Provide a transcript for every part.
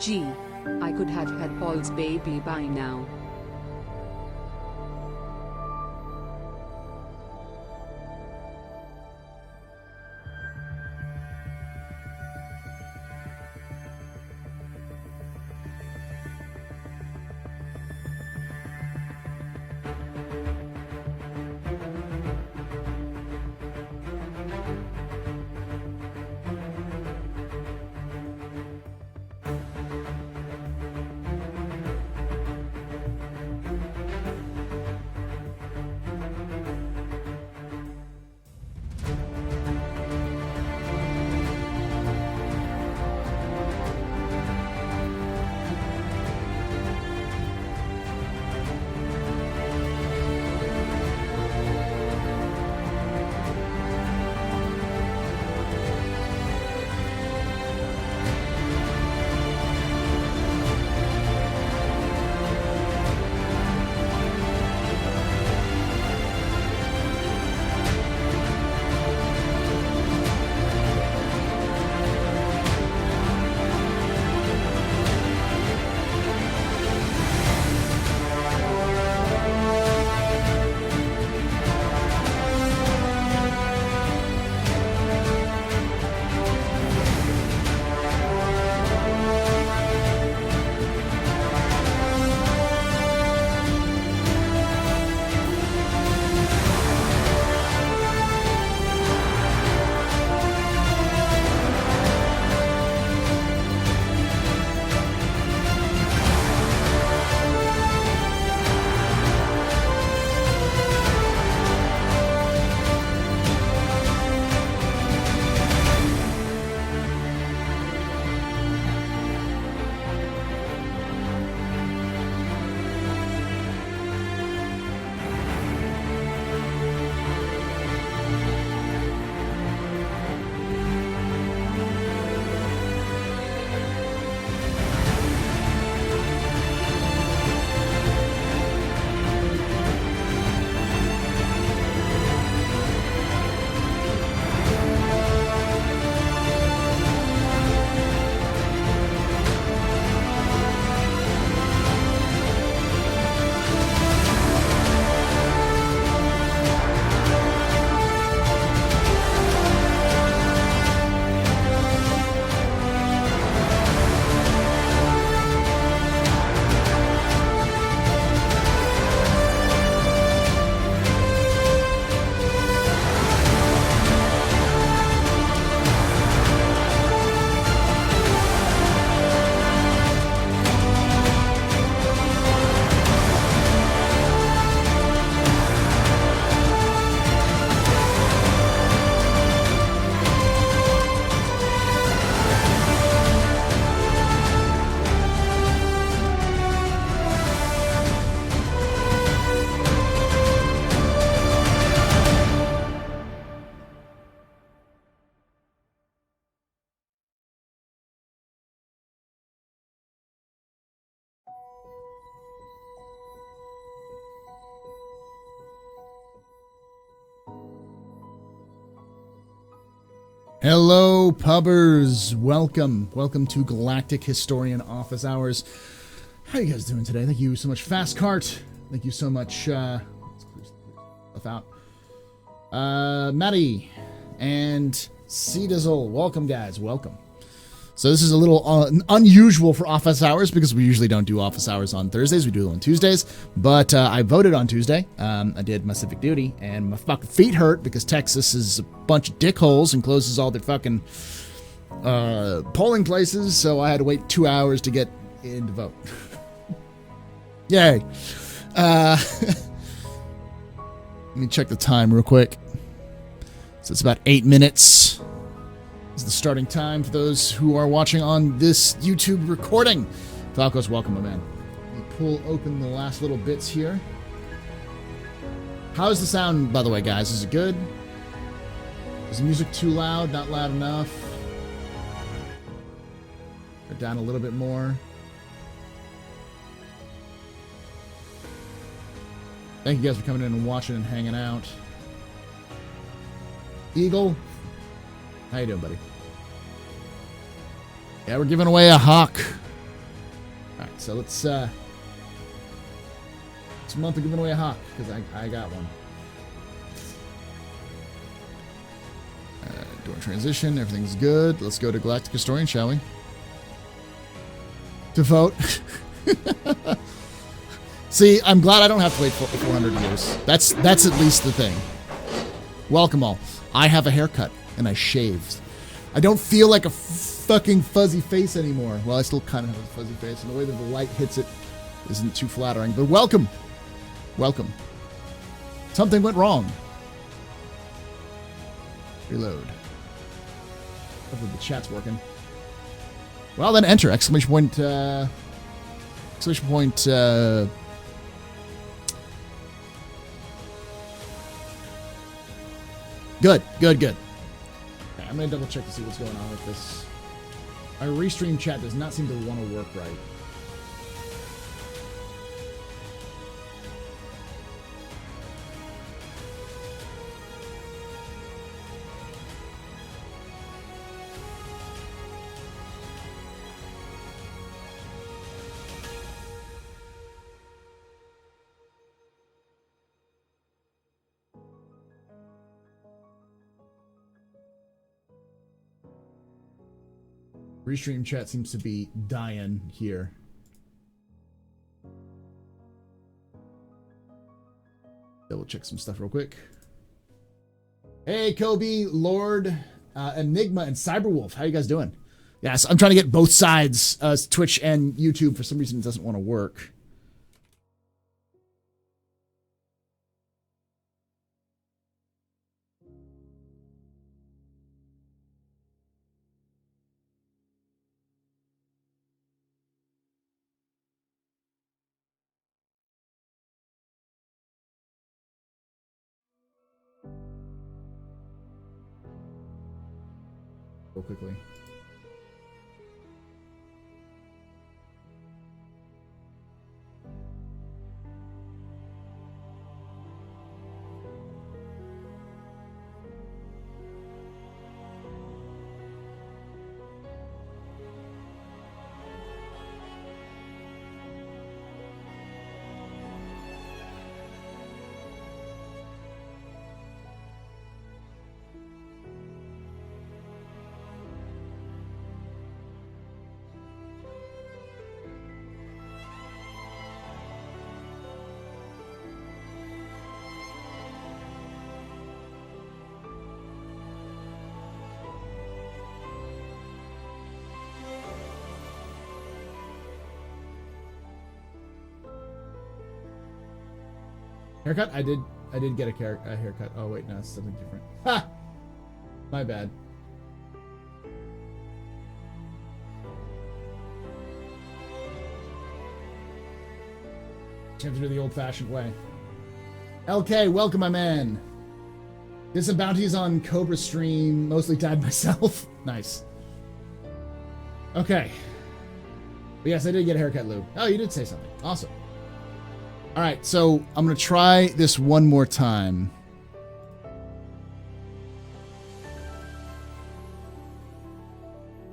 Gee, I could have had Paul's baby by now. Hello, pubbers. Welcome to Galactic Historian Office Hours. How you guys doing today? Thank you so much, Fast Cart. Thank you so much, let's clear stuff out. Maddie and C-Dizzle. Welcome, guys. Welcome. So this is a little unusual for office hours because we usually don't do office hours on Thursdays. We do them on Tuesdays. But I voted on Tuesday. I did my civic duty, and my fucking feet hurt because Texas is a bunch of dickholes and closes all their fucking polling places. So I had to wait 2 hours to get in to vote. Yay. Let me check the time real quick. So it's about 8 minutes. This is the starting time for those who are watching on this YouTube recording. Falco's, welcome, my man. Let me pull open the last little bits here. How's the sound, by the way, guys? Is it good? Is the music too loud? Not loud enough? Or down a little bit more? Thank you guys for coming in and watching and hanging out. Eagle, how you doing, buddy? Yeah, we're giving away a Hawk Alright, so let's this month we're giving away a hawk, because I got one. Doing transition, everything's good. Let's go to Galactic Historian, shall we? To vote. See, I'm glad I don't have to wait for 400 years. That's at least the thing. Welcome all. I have a haircut, and I shaved. I don't feel like a fucking fuzzy face anymore. Well, I still kind of have a fuzzy face, and the way that the light hits it isn't too flattering. But welcome. Welcome. Something went wrong. Reload. Hopefully the chat's working. Well, then enter. Exclamation point, exclamation point, Good. Okay, I'm going to double check to see what's going on with this. Our restream chat does not seem to want to work right. Restream chat seems to be dying here. Double check some stuff real quick. Hey, Kobe, Lord, Enigma, and Cyberwolf. How you guys doing? Yes, I'm trying to get both sides, Twitch and YouTube. For some reason, it doesn't want to work. Real quickly. Haircut? I did get a haircut. Oh wait, no, it's something different. Ha! My bad. You have to do the old-fashioned way. LK, welcome, my man. Did some bounties on Cobra stream. Mostly died myself. Nice. Okay. But yes, I did get a haircut, Lou. Oh, you did say something. Awesome. All right, so I'm going to try this one more time.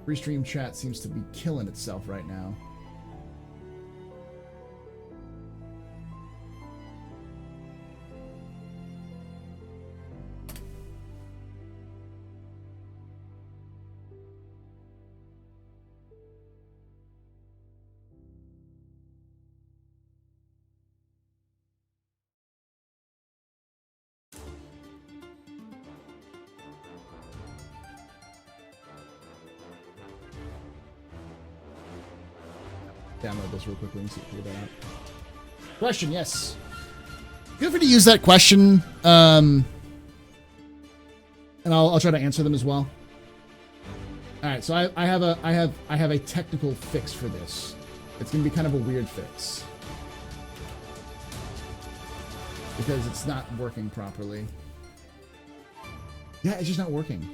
Restream chat seems to be killing itself right now. Download this real quickly and see if we figure that out. Question, yes. Feel free to use that question, and I'll try to answer them as well. All right, so I have a technical fix for this. It's gonna be kind of a weird fix because it's not working properly. Yeah, it's just not working.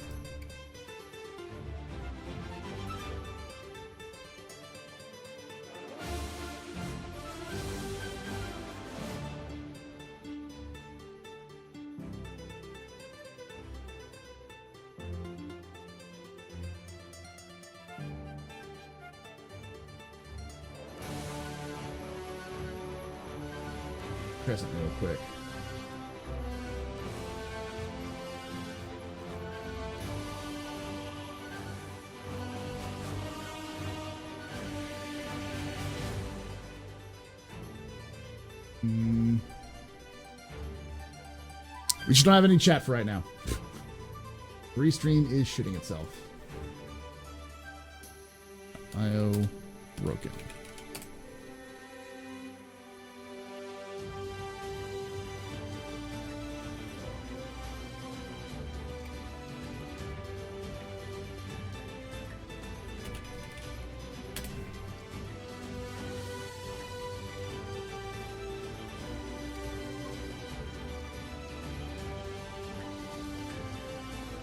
Try something real quick. We just don't have any chat for right now. Restream is shitting itself. IO broken.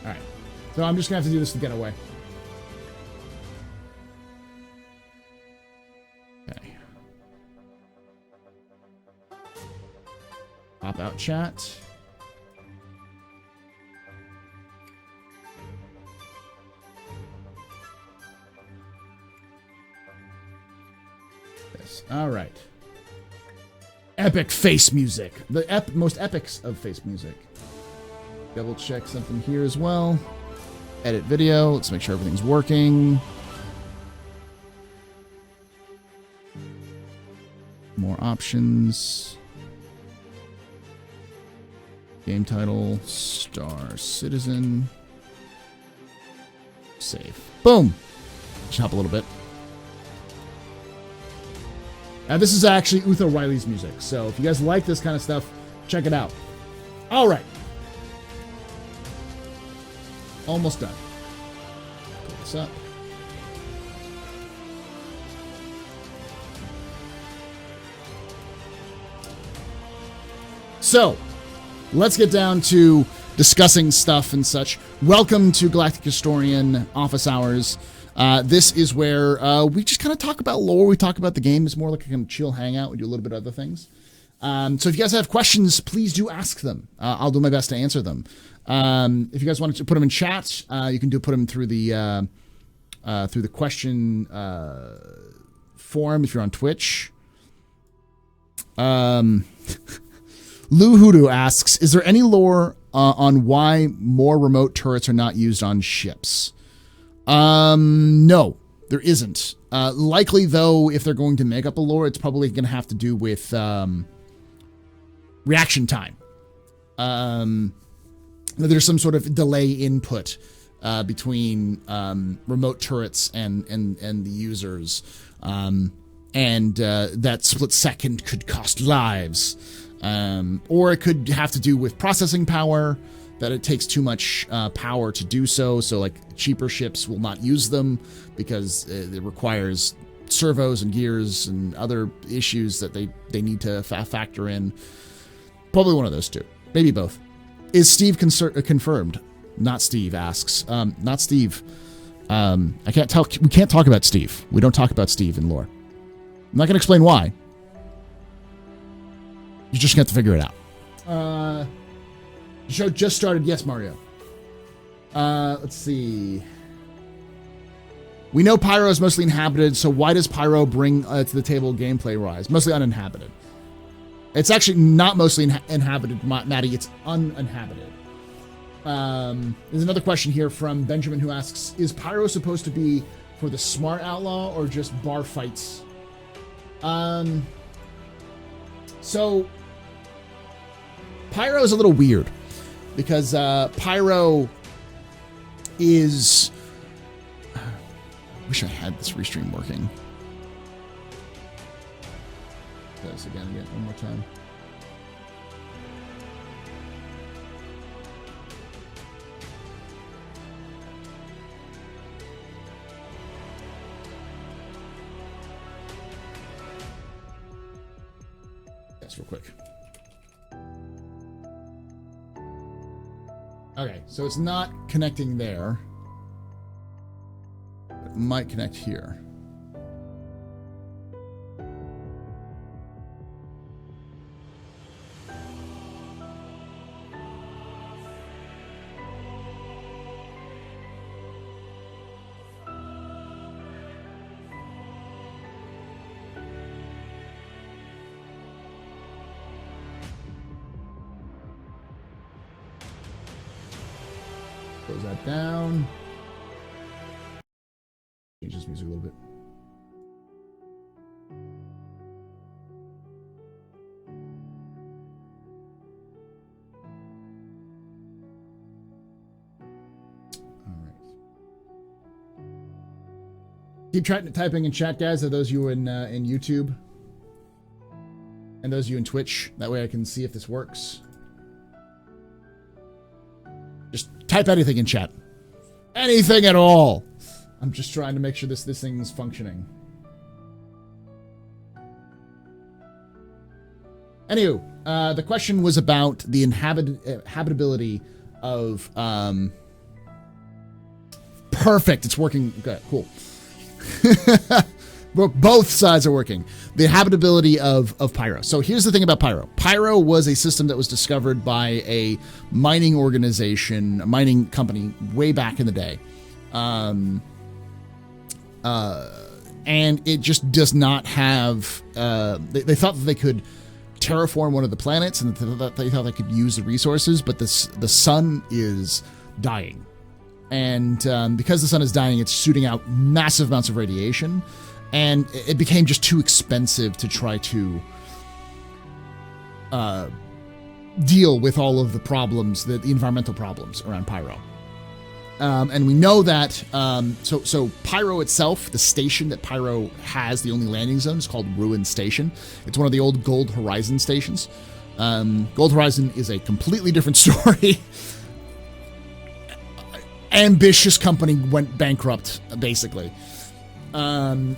Alright. So I'm just going to have to do this to get away. Okay. Pop out chat. Yes. Alright. Epic face music. The most epics of face music. Double check something here as well. Edit video. Let's make sure everything's working. More options. Game title. Star Citizen. Save. Boom. Just hop a little bit. This is actually Uther Riley's music. So if you guys like this kind of stuff, check it out. All right. Almost done. Pull this up. So, let's get down to discussing stuff and such. Welcome to Galactic Historian Office Hours. This is where we just kind of talk about lore. We talk about the game. It's more like a kind of chill hangout. We do a little bit of other things. So if you guys have questions, please do ask them. I'll do my best to answer them. If you guys want to put them in chat, you can put them through the question forum if you're on Twitch. Lou Hoodoo asks, is there any lore on why more remote turrets are not used on ships? No, there isn't. Likely, though, if they're going to make up a lore, it's probably going to have to do with reaction time. There's some sort of delay input between remote turrets and the users. And that split second could cost lives. Or it could have to do with processing power, that it takes too much power to do so. So, like, cheaper ships will not use them because it requires servos and gears and other issues that they need to factor in. Probably one of those two. Maybe both. Is Steve confirmed? Not Steve asks. Not Steve. I can't tell. We can't talk about Steve. We don't talk about Steve in lore. I'm not going to explain why. You're just going to have to figure it out. The show just started. Yes, Mario. Let's see. We know Pyro is mostly inhabited, so why does Pyro bring to the table gameplay-wise? Mostly uninhabited. It's actually not mostly inhabited, Maddie. It's uninhabited. There's another question here from Benjamin who asks, is Pyro supposed to be for the smart outlaw or just bar fights? So Pyro is a little weird because Pyro is... I wish I had this restream working. Try this again, one more time. Yes, real quick. Okay, so it's not connecting there. It might connect here. that down. Change this music a little bit. Keep typing in chat, guys. Are those you in YouTube? And those of you in Twitch. That way I can see if this works. Just type anything in chat. Anything at all. I'm just trying to make sure this thing's functioning. Anywho, the question was about the habitability of... Perfect. It's working. Good. Cool. Both sides are working. The habitability of Pyro. So here's the thing about Pyro. Pyro was a system that was discovered by a mining organization, a mining company way back in the day. And it just does not have... They thought that they could terraform one of the planets and they thought they could use the resources, but the sun is dying. And because the sun is dying, it's shooting out massive amounts of radiation. And it became just too expensive to try to deal with all of the problems, the environmental problems around Pyro. And we know that, so Pyro itself, the station that Pyro has, the only landing zone, is called Ruin Station. It's one of the old Gold Horizon stations. Gold Horizon is a completely different story. Ambitious company went bankrupt, basically. And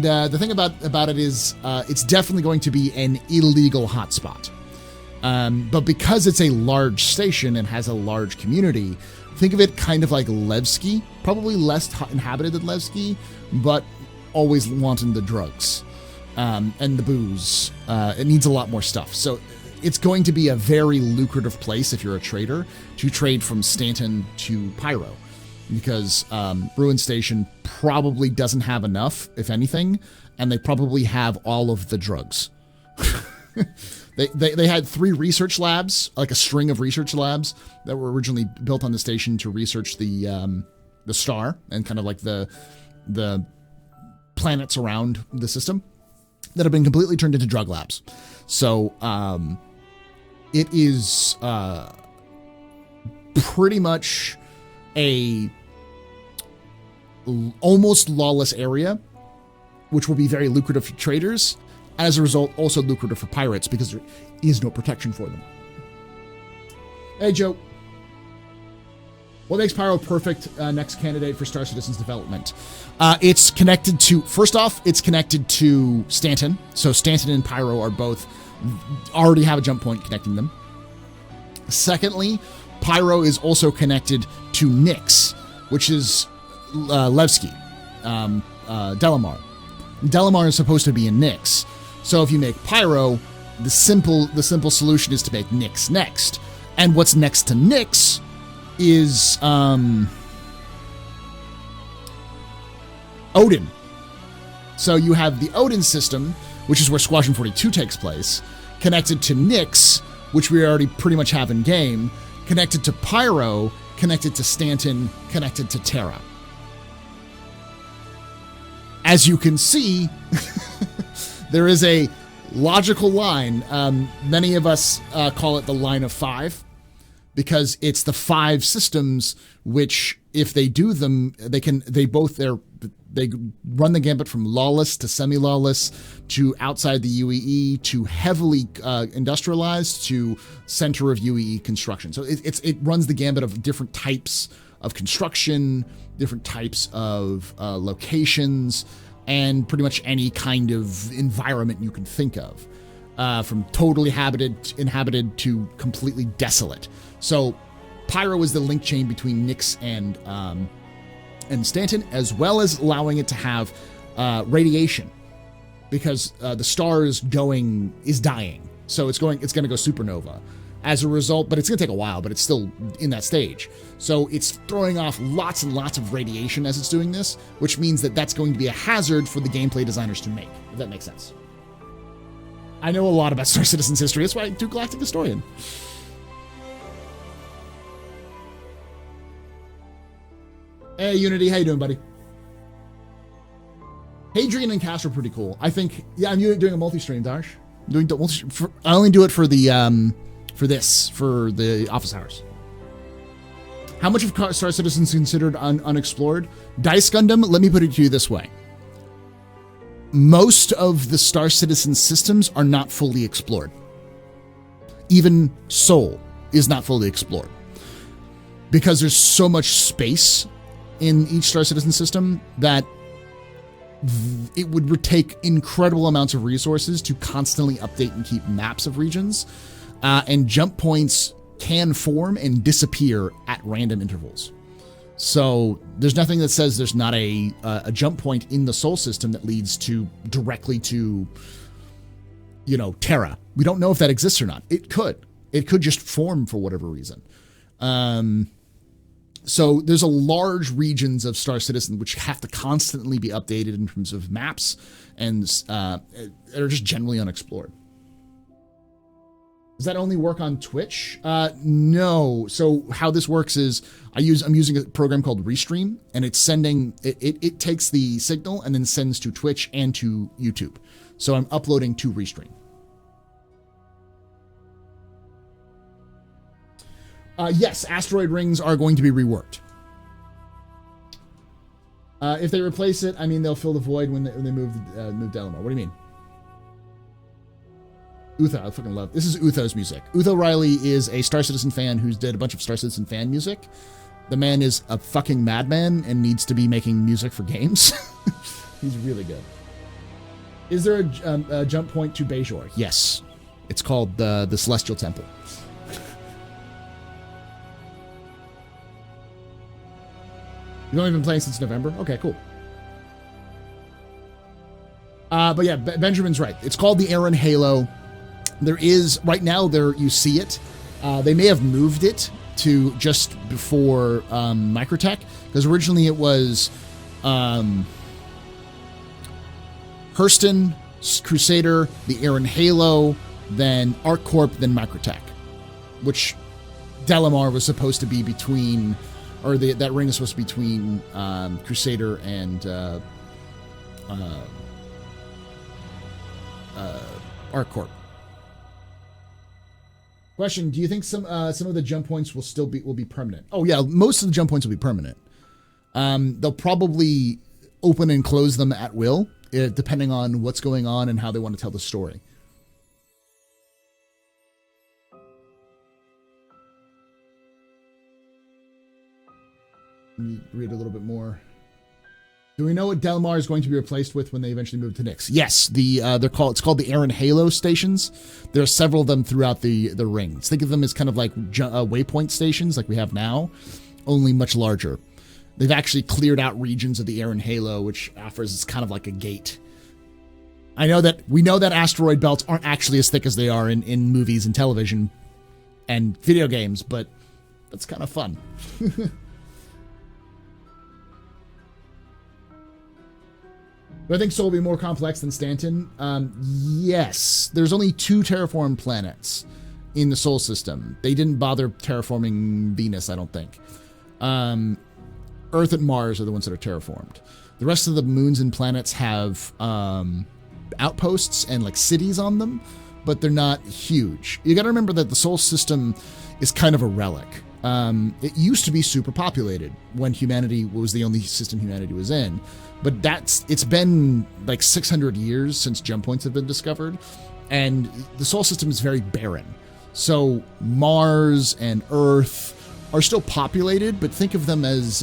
the thing about it is it's definitely going to be an illegal hotspot. But because it's a large station and has a large community, think of it kind of like Levski, probably less inhabited than Levski, but always wanting the drugs and the booze. It needs a lot more stuff. So it's going to be a very lucrative place if you're a trader to trade from Stanton to Pyro, because Ruin Station probably doesn't have enough, if anything, and they probably have all of the drugs. They had 3 research labs, like a string of research labs that were originally built on the station to research the star and kind of like the planets around the system, that have been completely turned into drug labs. So it is pretty much a almost lawless area, which will be very lucrative for traders. As a result, also lucrative for pirates because there is no protection for them. Hey, Joe. What makes Pyro perfect next candidate for Star Citizen's development? It's connected to, first off, it's connected to Stanton. So Stanton and Pyro are both, already have a jump point connecting them. Secondly, Pyro is also connected to Nyx, which is Levski, Delamar. Delamar is supposed to be in Nyx. So if you make Pyro, the simple solution is to make Nyx next. And what's next to Nyx is Odin. So you have the Odin system, which is where Squadron 42 takes place, connected to Nyx, which we already pretty much have in game, connected to Pyro, connected to Stanton, connected to Terra. As you can see, there is a logical line. Many of us call it the line of 5, because it's the 5 systems which, if they do them, they run the gambit from lawless to semi-lawless to outside the UEE to heavily industrialized to center of UEE construction. So it runs the gambit of different types of construction, different types of locations, and pretty much any kind of environment you can think of, from totally inhabited to completely desolate. So Pyro is the link chain between Nyx and Stanton, as well as allowing it to have radiation, because the star is dying, so it's going to go supernova as a result. But it's going to take a while, but it's still in that stage. So it's throwing off lots and lots of radiation as it's doing this, which means that that's going to be a hazard for the gameplay designers to make, if that makes sense. I know a lot about Star Citizen's history. That's why I do Galactic Historian. Hey, Unity, how you doing, buddy? Hadrian and Cast are pretty cool. I think, yeah, I'm doing a multi-stream, Darsh. I only do it for the, for the office hours. How much of Star Citizen is considered unexplored? Dice Gundam, let me put it to you this way. Most of the Star Citizen systems are not fully explored. Even Sol is not fully explored. Because there's so much space in each Star Citizen system that it would take incredible amounts of resources to constantly update and keep maps of regions. And jump points can form and disappear at random intervals. So there's nothing that says there's not a jump point in the Sol system that leads directly to, Terra. We don't know if that exists or not. It could. It could just form for whatever reason. So there's a large regions of Star Citizen which have to constantly be updated in terms of maps and are just generally unexplored. Does that only work on Twitch? No. So how this works is I'm using a program called Restream, and it's sending it takes the signal and then sends to Twitch and to YouTube. So I'm uploading to Restream. Yes, asteroid rings are going to be reworked. If they replace it, I mean, they'll fill the void when they move Delamar. What do you mean? Utha, I fucking love. This is Utha's music. Utha Riley is a Star Citizen fan who's did a bunch of Star Citizen fan music. The man is a fucking madman and needs to be making music for games. He's really good. Is there a jump point to Bajor? Yes. It's called the Celestial Temple. You've only been playing since November? Okay, cool. But yeah, Benjamin's right. It's called the Aaron Halo. There is, right now, you see it. They may have moved it to just before Microtech, because originally it was Hurston, Crusader, the Aaron Halo, then ArcCorp, then Microtech, which Delamar was supposed to be between, or that ring is supposed to be between Crusader and ArcCorp. Question: do you think some of the jump points will be permanent? Oh yeah, most of the jump points will be permanent. They'll probably open and close them at will, depending on what's going on and how they want to tell the story. Let me read a little bit more. Do we know what Delamar is going to be replaced with when they eventually move to Nyx? Yes, it's called the Aaron Halo stations. There are several of them throughout the rings. Think of them as kind of like waypoint stations like we have now, only much larger. They've actually cleared out regions of the Aaron Halo, which offers kind of like a gate. We know that asteroid belts aren't actually as thick as they are in movies and television and video games, but that's kind of fun. Do I think Sol will be more complex than Stanton? Yes. There's only 2 terraformed planets in the Sol system. They didn't bother terraforming Venus, I don't think. Earth and Mars are the ones that are terraformed. The rest of the moons and planets have outposts and like cities on them, but they're not huge. You gotta remember that the Sol system is kind of a relic. It used to be super populated when humanity was the only system humanity was in. But it's been like 600 years since jump points have been discovered, and the Sol system is very barren. So Mars and Earth are still populated, but think of them as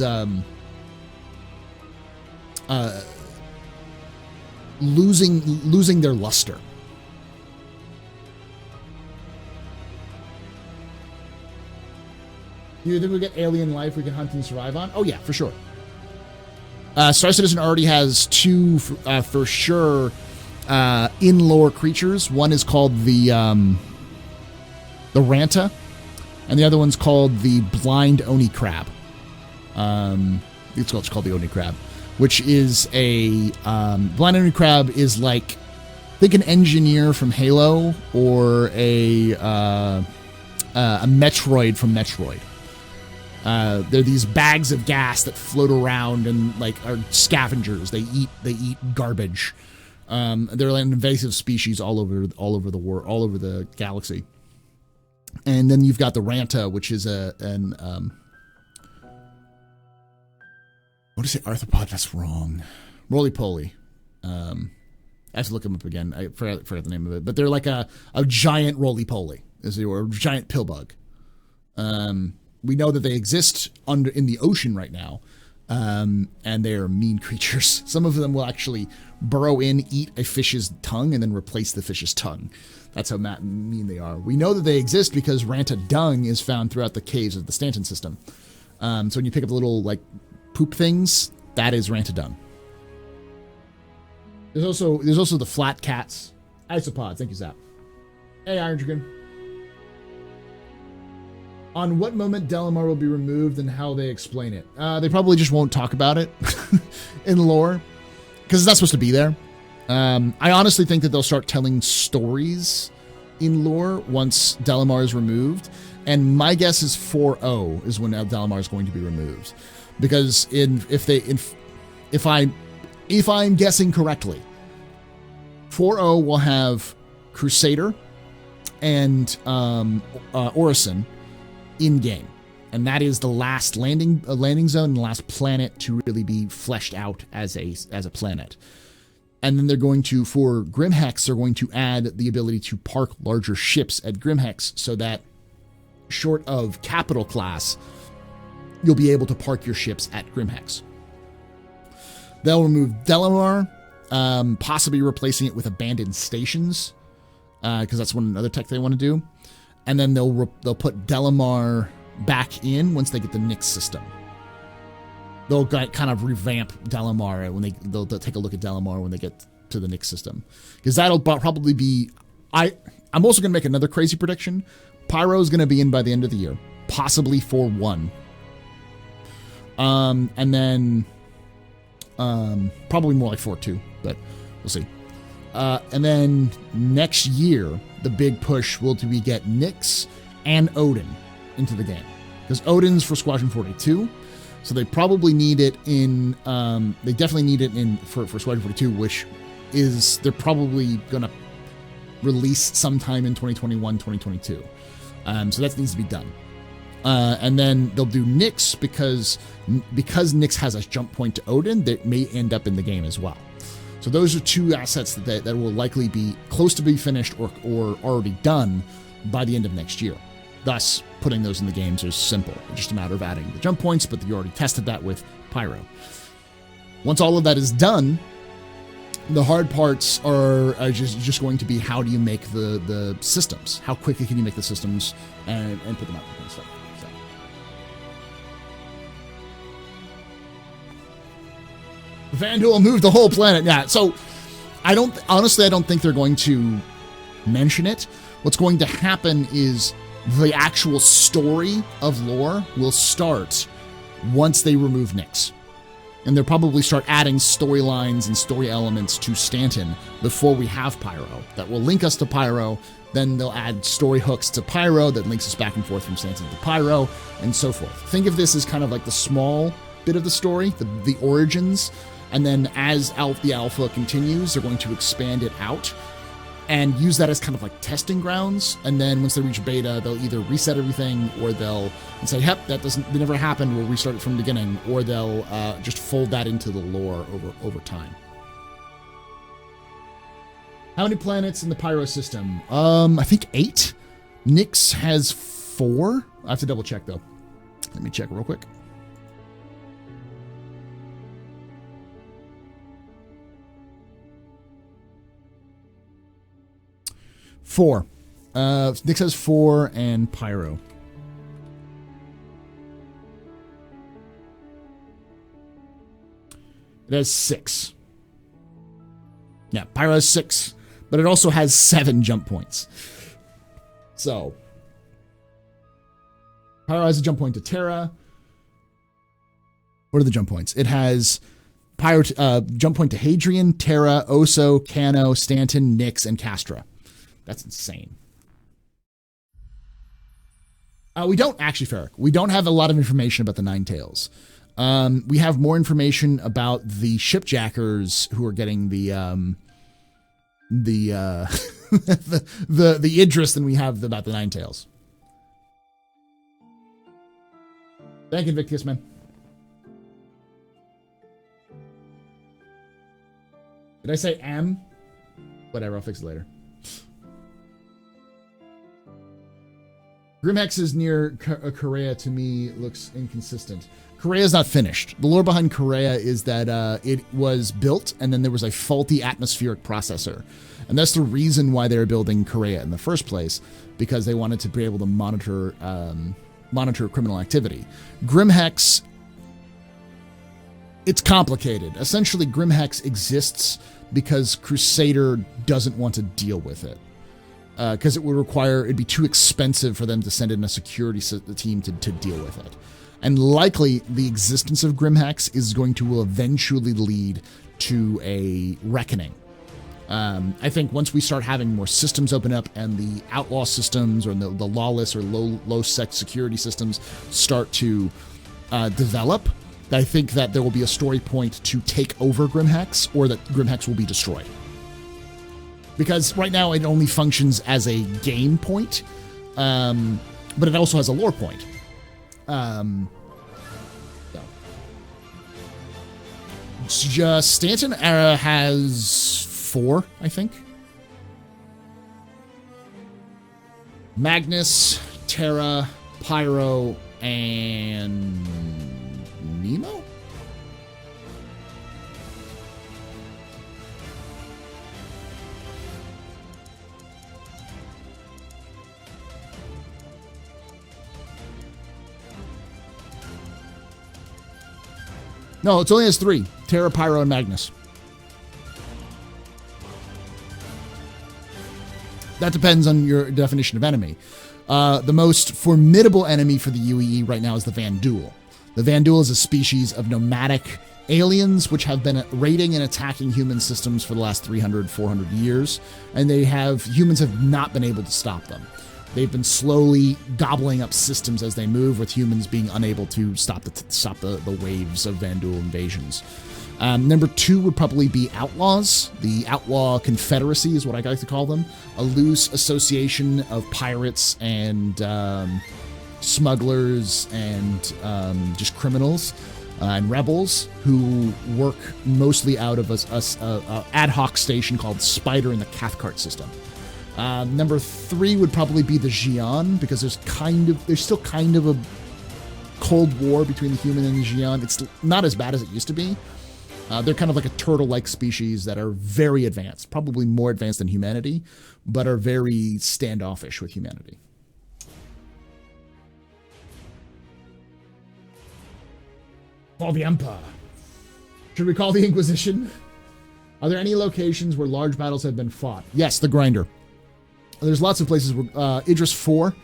losing their luster. Do you think we get alien life we can hunt and survive on? Oh yeah, for sure. Star Citizen already has 2 for sure in-lore creatures. One is called the Ranta, and the other one's called the Blind Oni Crab. It's called the Oni Crab, which is a Blind Oni Crab is like, think an engineer from Halo or a Metroid from Metroid. They're these bags of gas that float around and like are scavengers. They eat garbage. They're an invasive species all over the world, all over the galaxy. And then you've got the Ranta, which is what is it? Arthropod? That's wrong. Roly-poly. I have to look them up again. I forgot the name of it. But they're like a giant roly-poly, or a giant pillbug. We know that they exist in the ocean right now, and they are mean creatures. Some of them will actually burrow in, eat a fish's tongue, and then replace the fish's tongue. That's how mean they are. We know that they exist because Ranta dung is found throughout the caves of the Stanton system. So when you pick up the little like poop things, that is Ranta dung. There's also the flat cats. Isopods. Thank you, Zap. Hey, Iron Dragon. On what moment Delamar will be removed and how they explain it. They probably just won't talk about it in lore, because it's not supposed to be there. I honestly think that they'll start telling stories in lore once Delamar is removed, and my guess is 4.0 is when Delamar is going to be removed, because if I'm guessing correctly, 4.0 will have Crusader and Orison in game, and that is the last landing zone and the last planet to really be fleshed out as a planet. And then they're going to, for Grimhex, they're going to add the ability to park larger ships at Grimhex, so that short of capital class, you'll be able to park your ships at Grimhex. They'll remove Delamar, possibly replacing it with abandoned stations, because that's another tech they want to do. And then they'll put Delamar back in once they get the Nyx system. They'll kind of revamp Delamar when they'll take a look at Delamar when they get to the Nyx system, because that'll probably be. I'm also going to make another crazy prediction. Pyro is going to be in by the end of the year, possibly 4.1. And then probably more like 4.2, but we'll see. And then next year, the big push will be get Nyx and Odin into the game, because Odin's for Squadron 42, so they probably need it in. They definitely need it in for Squadron 42, which is they're probably gonna release sometime in 2021, 2022. So that needs to be done. And then they'll do Nyx because Nyx has a jump point to Odin that may end up in the game as well. So those are two assets that will likely be close to be finished or already done by the end of next year. Thus, putting those in the games is simple. It's just a matter of adding the jump points, but you already tested that with Pyro. Once all of that is done, the hard parts are just going to be how do you make the systems? How quickly can you make the systems and put them out and stuff. So. Vanduul moved the whole planet. Yeah, so I don't think they're going to mention it. What's going to happen is the actual story of lore will start once they remove Nyx. And they'll probably start adding storylines and story elements to Stanton before we have Pyro. That will link us to Pyro. Then they'll add story hooks to Pyro that links us back and forth from Stanton to Pyro, and so forth. Think of this as kind of like the small bit of the story, the origins. And then as the alpha continues, they're going to expand it out and use that as kind of like testing grounds. And then once they reach beta, they'll either reset everything, or they'll say, "Yep, that never happened. We'll restart it from the beginning," or they'll just fold that into the lore over time. How many planets in the Pyro system? I think 8. Nyx has 4. I have to double check though. Let me check real quick. Four. Nyx has 4 and Pyro. It has 6. Yeah, Pyro has 6, but it also has 7 jump points. So, Pyro has a jump point to Terra. What are the jump points? It has Pyro jump point to Hadrian, Terra, Oso, Cano, Stanton, Nyx, and Castra. That's insane. We don't actually, Ferric. We don't have a lot of information about the Nine Tails. We have more information about the shipjackers who are getting the the Idris than we have about the Nine Tails. Thank you, Invictus, man. Did I say M? Whatever, I'll fix it later. Grimhex's near Korea to me looks inconsistent. Korea is not finished. The lore behind Korea is that it was built and then there was a faulty atmospheric processor. And that's the reason why they were building Korea in the first place, because they wanted to be able to monitor criminal activity. Grimhex, it's complicated. Essentially, Grimhex exists because Crusader doesn't want to deal with it. Because it'd be too expensive for them to send in a security team to deal with it. And likely, the existence of Grimhex is going to eventually lead to a reckoning. I think once we start having more systems open up and the outlaw systems or the lawless or low-sec security systems start to develop, I think that there will be a story point to take over Grimhex, or that Grimhex will be destroyed. Because right now it only functions as a game point, but it also has a lore point. Stanton has 4, I think. Magnus, Terra, Pyro, and Nemo? No, it only has 3. Terra, Pyro, and Magnus. That depends on your definition of enemy. The most formidable enemy for the UEE right now is the Vandul. The Vandul is a species of nomadic aliens which have been raiding and attacking human systems for the last 300, 400 years, and humans have not been able to stop them. They've been slowly gobbling up systems as they move, with humans being unable to stop the waves of Vandul invasions. Number 2 would probably be outlaws. The Outlaw Confederacy is what I like to call them. A loose association of pirates and smugglers and just criminals and rebels who work mostly out of a ad hoc station called Spider in the Cathcart system. Number 3 would probably be the Xi'an, because there's still kind of a cold war between the human and the Xi'an. It's not as bad as it used to be. They're kind of like a turtle-like species that are very advanced, probably more advanced than humanity, but are very standoffish with humanity. Call the Empire. Should we call the Inquisition? Are there any locations where large battles have been fought? Yes, the Grinder. There's lots of places where Idris 4.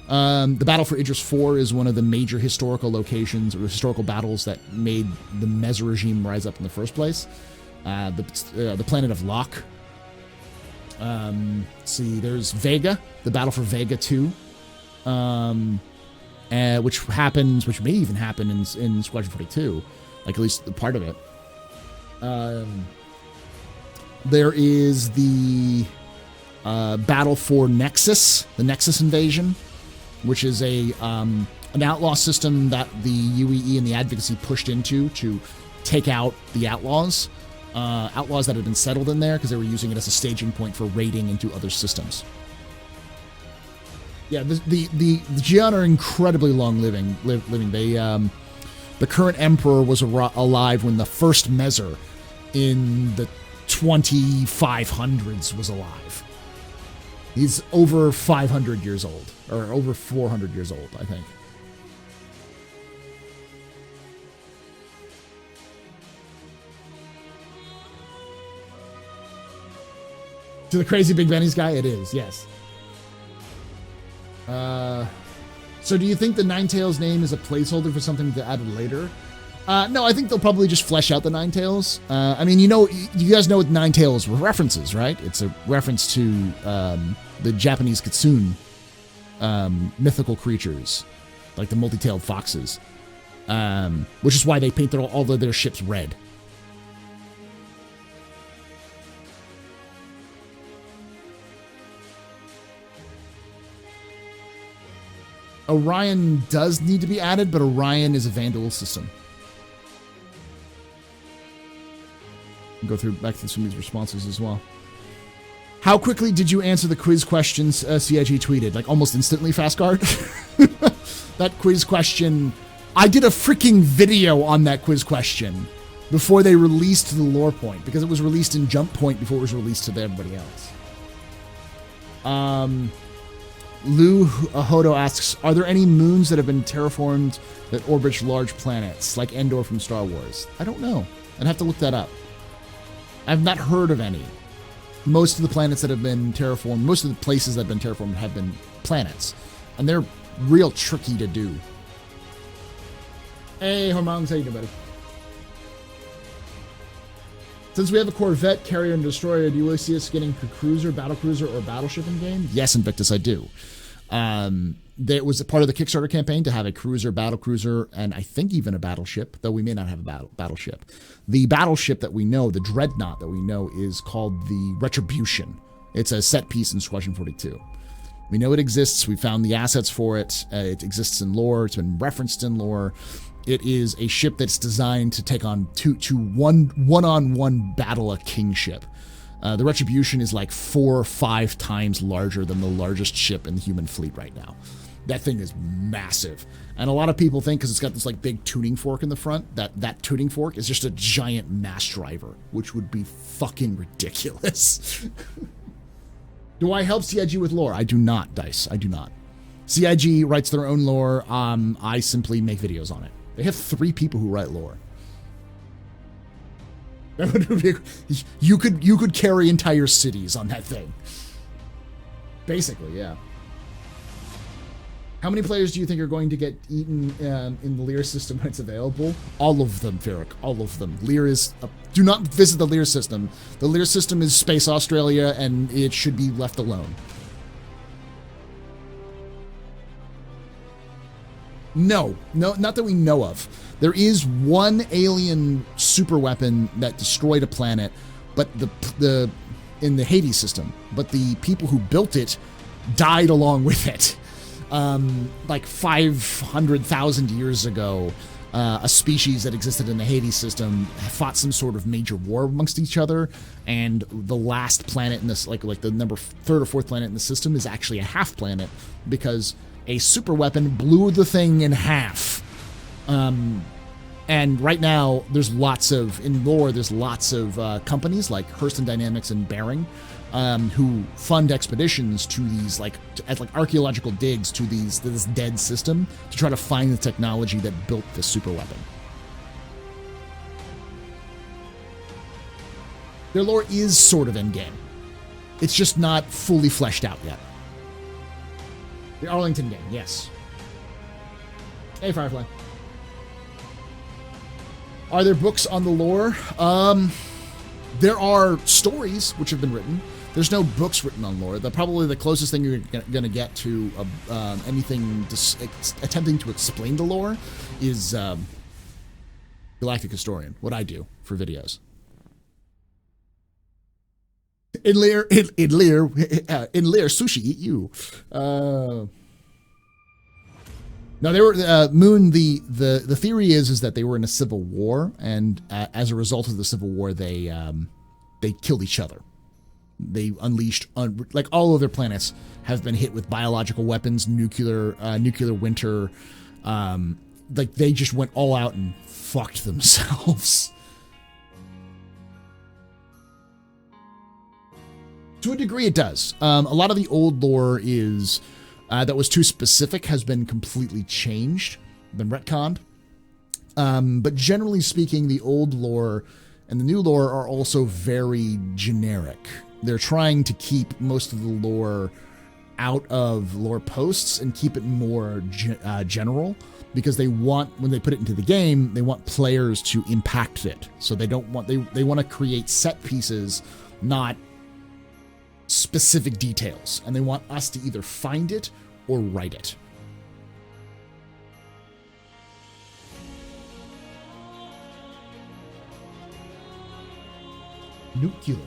The battle for Idris 4 is one of the major historical locations or historical battles that made the Meza regime rise up in the first place. The planet of Locke. Let's see, there's Vega, the battle for Vega 2, which may even happen in Squadron 42, like at least a part of it. There is the battle for Nexus, the Nexus invasion, which is an outlaw system that the UEE and the Advocacy pushed into to take out the outlaws that had been settled in there because they were using it as a staging point for raiding into other systems. Yeah, the Xi'an are incredibly long living. They the current emperor was alive when the first Meza in the 2500s was alive. He's over 500 years old, or over 400 years old, I think. To the crazy Big Benny's guy, it is, yes. So do you think the Ninetales name is a placeholder for something to add later? No, I think they'll probably just flesh out the Ninetales. I mean, you guys know what Ninetales references, right? It's a reference to the Japanese kitsune mythical creatures, like the multi-tailed foxes, which is why they paint all of their ships red. Orion does need to be added, but Orion is a Vandal system. I'll go back through some of these responses as well. How quickly did you answer the quiz questions CIG tweeted? Like almost instantly, Fastguard? That quiz question, I did a freaking video on that quiz question before they released the lore point, because it was released in Jump Point before it was released to everybody else. Lou Hodo asks, are there any moons that have been terraformed that orbit large planets, like Endor from Star Wars? I don't know. I'd have to look that up. I've not heard of any. Most of the planets that have been terraformed, most of the places that have been terraformed have been planets. And they're real tricky to do. Hey, Hormongs, how you doing, buddy? Since we have a Corvette, carrier, and destroyer, do you really see us getting a cruiser, battlecruiser, or battleship in game? Yes, Invictus, I do. There was a part of the Kickstarter campaign to have a cruiser, battlecruiser, and I think even a battleship, though we may not have a battleship. The battleship that we know, the Dreadnought that we know, is called the Retribution. It's a set piece in Squadron 42. We know it exists. We found the assets for it. It exists in lore. It's been referenced in lore. It is a ship that's designed to take on one-on-one battle a kingship. The Retribution is like 4 or 5 times larger than the largest ship in the human fleet right now. That thing is massive. And a lot of people think, because it's got this like big tuning fork in the front, that tuning fork is just a giant mass driver, which would be fucking ridiculous. Do I help CIG with lore? I do not, Dice. I do not. CIG writes their own lore. I simply make videos on it. They have 3 people who write lore. You could carry entire cities on that thing. Basically, yeah. How many players do you think are going to get eaten in the Lear system when it's available? All of them, Ferric. All of them. Lear is... do not visit the Lear system. The Lear system is Space Australia, and it should be left alone. No, not that we know of. There is one alien super weapon that destroyed a planet, but in the Hades system. But the people who built it died along with it. Like 500,000 years ago, a species that existed in the Hades system fought some sort of major war amongst each other, and the last planet in this, like the number 3rd or 4th planet in the system, is actually a half planet because a super weapon blew the thing in half. And right now, in lore, there's lots of companies like Hurston Dynamics and Bearing who fund expeditions to these, as archaeological digs to this dead system to try to find the technology that built this super weapon. Their lore is sort of endgame. It's just not fully fleshed out yet. The Arlington game, yes. Hey, Firefly. Are there books on the lore? There are stories which have been written. There's no books written on lore. Probably the closest thing you're going to get to anything attempting to explain the lore is Galactic Historian, what I do for videos. In Lear, sushi eat you. No, they were Moon. The theory is that they were in a civil war, and as a result of the civil war, they killed each other. They unleashed like all of their planets have been hit with biological weapons, nuclear winter. Like they just went all out and fucked themselves. To a degree, it does. A lot of the old lore is that was too specific has been completely changed, been retconned. But generally speaking, the old lore and the new lore are also very generic. They're trying to keep most of the lore out of lore posts and keep it more general, because they want, when they put it into the game, they want players to impact it. So they want to create set pieces, not specific details, and they want us to either find it or write it. Nuclear.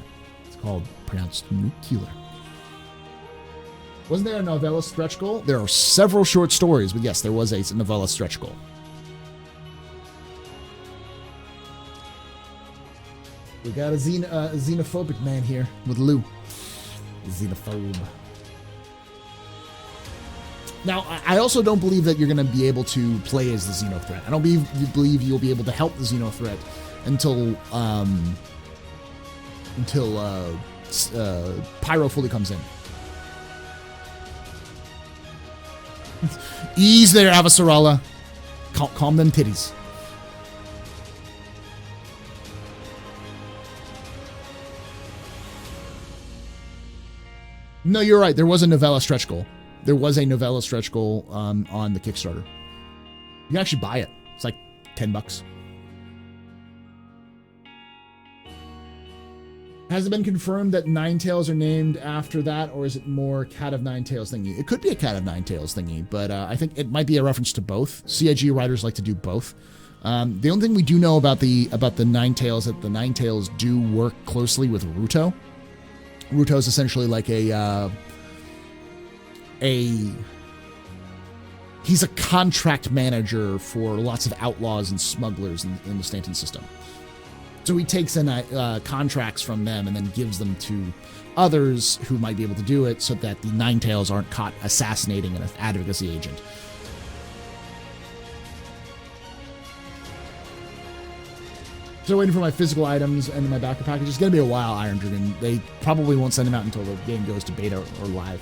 It's called, pronounced nuclear. Wasn't there a novella stretch goal? There are several short stories, but yes, there was a novella stretch goal. We got a xenophobic man here with Lou. Xenophobe. Now, I also don't believe that you're going to be able to play as the Xenothreat. I don't believe you'll be able to help the Xenothreat until Pyro fully comes in. Ease there, Avasarala. Calm them titties. No, you're right. There was a novella stretch goal. There was a novella stretch goal on the Kickstarter. You can actually buy it. It's like $10. Has it been confirmed that Ninetales are named after that, or is it more Cat of Nine Tails thingy? It could be a Cat of Nine Tails thingy, but I think it might be a reference to both. CIG writers like to do both. The only thing we do know about the Ninetales is that the Ninetales do work closely with Ruto. Ruto is essentially like he's a contract manager for lots of outlaws and smugglers in the Stanton system. So he takes in contracts from them and then gives them to others who might be able to do it so that the Ninetales aren't caught assassinating an advocacy agent. So waiting for my physical items and my backer package. It's going to be a while, Iron Dragon. They probably won't send them out until the game goes to beta or live.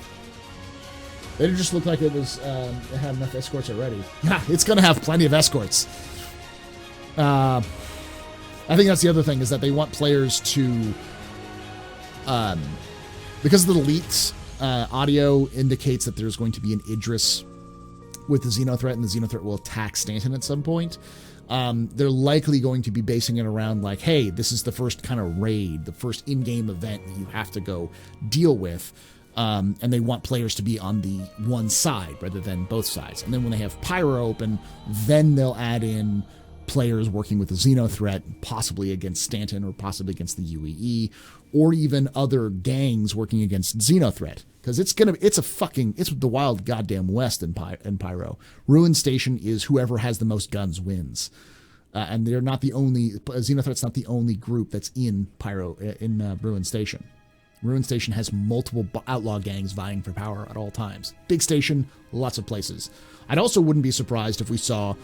They just look like it had enough escorts already. Yeah, it's going to have plenty of escorts. I think that's the other thing, is that they want players to, because of the leaks, audio indicates that there's going to be an Idris with the Xenothreat, and the Xenothreat will attack Stanton at some point. They're likely going to be basing it around like, hey, this is the first kind of raid, the first in-game event that you have to go deal with. And they want players to be on the one side rather than both sides. And then when they have Pyro open, then they'll add in players working with the Xenothreat, possibly against Stanton or possibly against the UEE, or even other gangs working against Xenothreat. Because it's the wild goddamn West in Pyro. Ruin Station is whoever has the most guns wins. And they're not the only, Xenothreat's not the only group that's in Pyro, in Ruin Station. Ruin Station has multiple outlaw gangs vying for power at all times. Big station, lots of places. I'd also wouldn't be surprised if we saw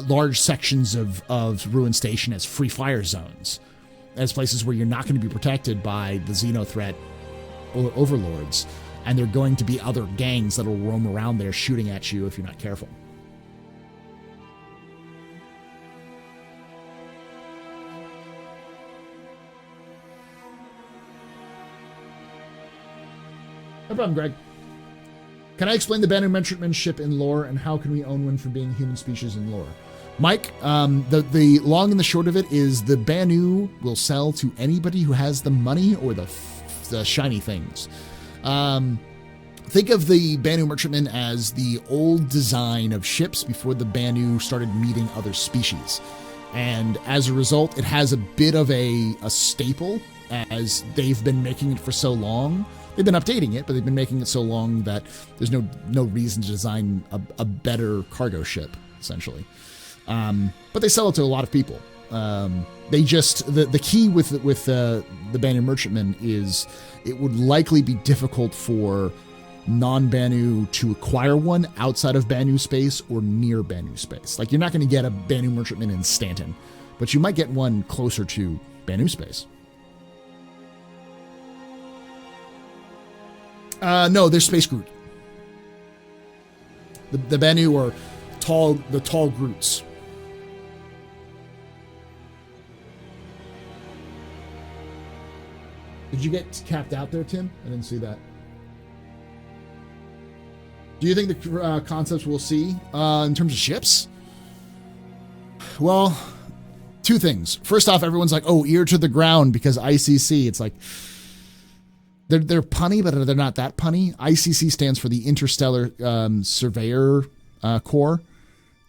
large sections of Ruin Station as free fire zones, as places where you're not going to be protected by the Xenothreat overlords, and there are going to be other gangs that'll roam around there shooting at you if you're not careful. No problem, Greg. Can I explain the Banu Merchantman ship in lore, and how can we own one for being human species in lore? Mike, the long and the short of it is the Banu will sell to anybody who has the money or the shiny things. Think of the Banu Merchantman as the old design of ships before the Banu started meeting other species. And as a result, it has a bit of a staple, as they've been making it for so long. They've been updating it, but they've been making it so long that there's no reason to design a better cargo ship, essentially. But they sell it to a lot of people. They just, the key with the Banu Merchantman is it would likely be difficult for non-Banu to acquire one outside of Banu space or near Banu space. Like, you're not going to get a Banu Merchantman in Stanton, but you might get one closer to Banu space. No, they're Space Groot. The Banu are the tall Groots. Did you get capped out there, Tim? I didn't see that. Do you think the concepts we'll see in terms of ships? Well, two things. First off, everyone's like, oh, ear to the ground because ICC. It's like, they're punny, but they're not that punny. ICC stands for the Interstellar Surveyor Corps.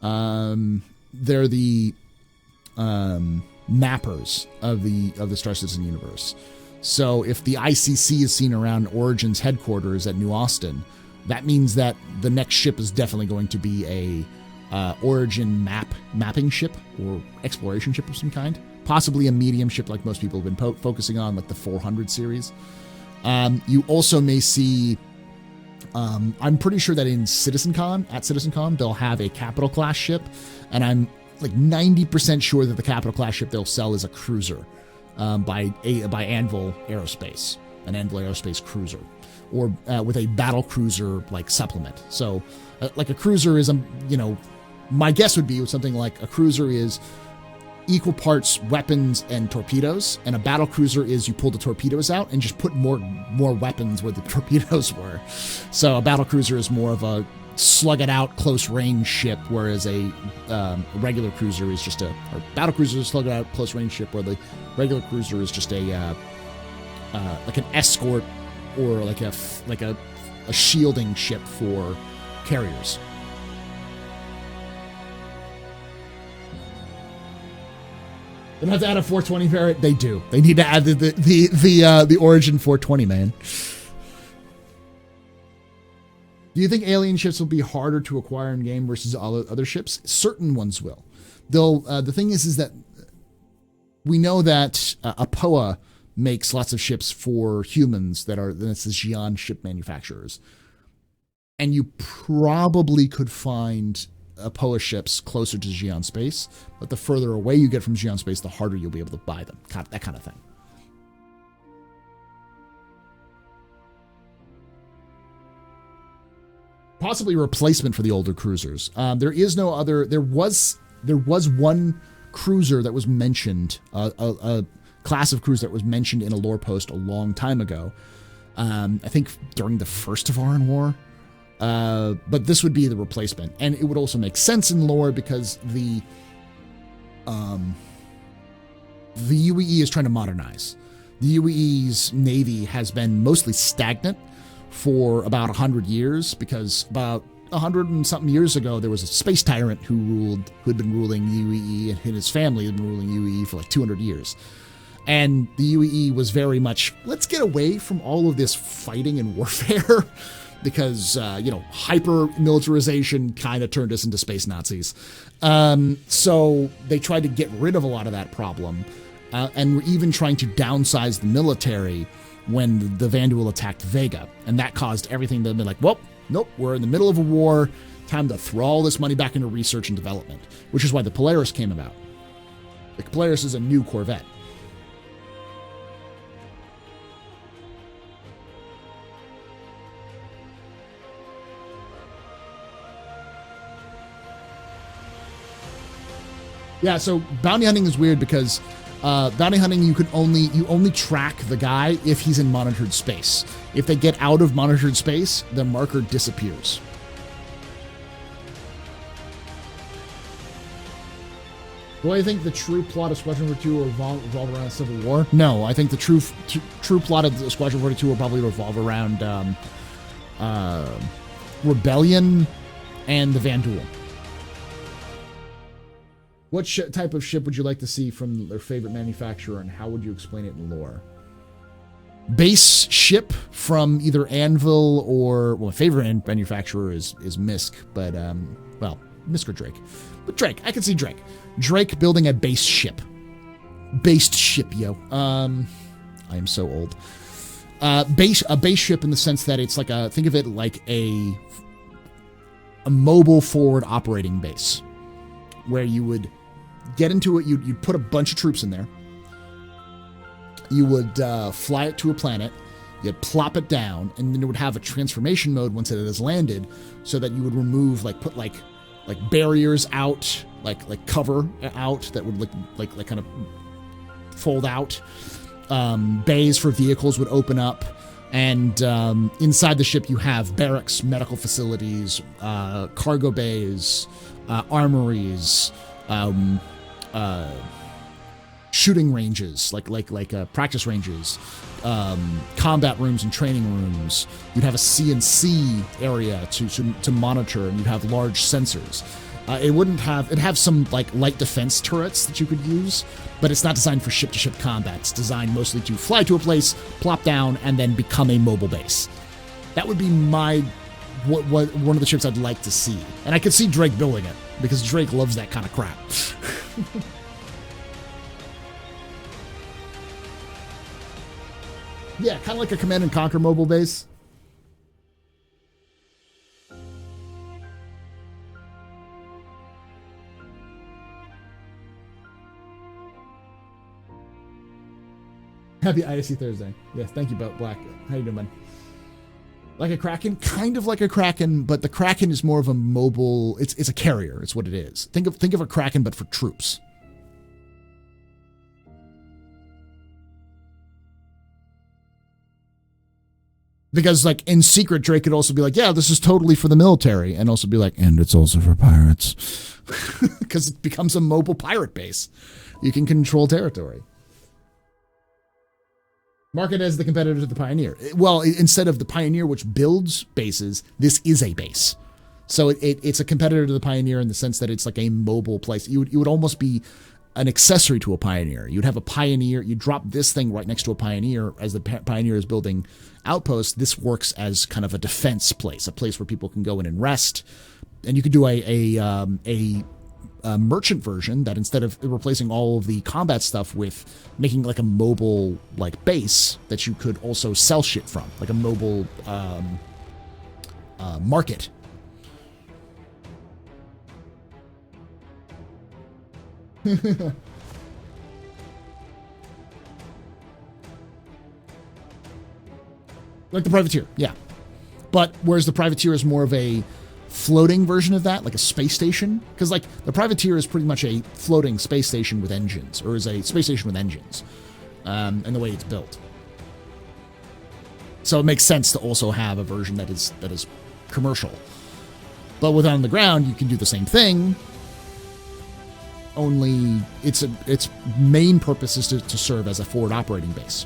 They're the mappers of the Star Citizen universe. So if the ICC is seen around Origin's headquarters at New Austin, that means that the next ship is definitely going to be a Origin mapping ship or exploration ship of some kind. Possibly a medium ship like most people have been focusing on, like the 400 series. You also may see, I'm pretty sure that at CitizenCon, they'll have a Capital class ship, and I'm like 90% sure that the Capital class ship they'll sell is a cruiser by Anvil Aerospace, an Anvil Aerospace cruiser, or with a battle cruiser like supplement. So like a cruiser is, my guess would be something like a cruiser is equal parts weapons and torpedoes, and a battle cruiser is you pull the torpedoes out and just put more weapons where the torpedoes were. So a battle cruiser is more of a slug it out close range ship, whereas a regular cruiser is just battle cruiser is a slug it out close range ship, where the regular cruiser is just a like an escort or like a shielding ship for carriers. They don't have to add a 420 variant. They do. They need to add the Origin 420, man. Do you think alien ships will be harder to acquire in game versus other ships? Certain ones will. They'll. The thing is that we know that APOA makes lots of ships for humans that's the Xi'an ship manufacturers, and you probably could find APOA ships closer to Xi'an space, but the further away you get from Xi'an space, the harder you'll be able to buy them. That kind of thing. Possibly a replacement for the older cruisers. There is no other. There was one cruiser that was mentioned, a class of cruiser that was mentioned in a lore post a long time ago. I think during the first Tavaran War. But this would be the replacement, and it would also make sense in lore because the UEE is trying to modernize. The UEE's navy has been mostly stagnant for about 100 years because about 100 and something years ago there was a space tyrant who had been ruling UEE, and his family had been ruling UEE for like 200 years. And the UEE was very much, let's get away from all of this fighting and warfare. Because, hyper-militarization kind of turned us into space Nazis. So they tried to get rid of a lot of that problem. And were even trying to downsize the military when the Vanduul attacked Vega. And that caused everything to be like, well, nope, we're in the middle of a war. Time to throw all this money back into research and development. Which is why the Polaris came about. The Polaris is a new Corvette. Yeah, so bounty hunting is weird because bounty hunting you only track the guy if he's in monitored space. If they get out of monitored space, the marker disappears. Do I think the true plot of Squadron 42 will revolve around Civil War? No, I think the true plot of Squadron 42 will probably revolve around Rebellion and the Vanduul. What type of ship would you like to see from their favorite manufacturer, and how would you explain it in lore? Base ship from either Anvil or, well, my favorite manufacturer is Misk, but, Misk or Drake. But Drake, I can see Drake. Drake building a base ship. Based ship, yo. I am so old. A base ship in the sense that it's like think of it like a mobile forward operating base, where you would get into it, you'd put a bunch of troops in there. You would fly it to a planet, you'd plop it down, and then it would have a transformation mode once it has landed, so that you would remove, put barriers out, like cover out that would like kind of fold out. Bays for vehicles would open up, and inside the ship you have barracks, medical facilities, cargo bays, armories, shooting ranges, like practice ranges, combat rooms and training rooms. You'd have a CNC area to monitor, and you'd have large sensors. It'd have some like light defense turrets that you could use, but it's not designed for ship-to-ship combat. It's designed mostly to fly to a place, plop down, and then become a mobile base. That would be one of the ships I'd like to see. And I could see Drake building it, because Drake loves that kind of crap. Yeah, kind of like a Command and Conquer mobile base. Happy ISC Thursday. Yes, thank you, Black. How you doing, man? Like a Kraken? Kind of like a Kraken, but the Kraken is more of a mobile... It's a carrier, it's what it is. Think of a Kraken, but for troops. Because, like, in secret, Drake could also be like, yeah, this is totally for the military. And also be like, and it's also for pirates. Because it becomes a mobile pirate base. You can control territory. Market as the competitor to the Pioneer. Well, instead of the Pioneer, which builds bases, this is a base. So it's a competitor to the Pioneer in the sense that it's like a mobile place. You would almost be an accessory to a Pioneer. You'd have a Pioneer. You drop this thing right next to a Pioneer as the Pioneer is building outposts. This works as kind of a defense place, a place where people can go in and rest. And you could do a merchant version that instead of replacing all of the combat stuff with making like a mobile like base that you could also sell shit from, like a mobile market. Like the Privateer, yeah. But whereas the Privateer is more of a floating version of that, like a space station, because like the Privateer is pretty much a floating space station with engines, or is a space station with engines, and the way it's built. So it makes sense to also have a version that is commercial. But with on the ground, you can do the same thing. Only its main purpose is to serve as a forward operating base.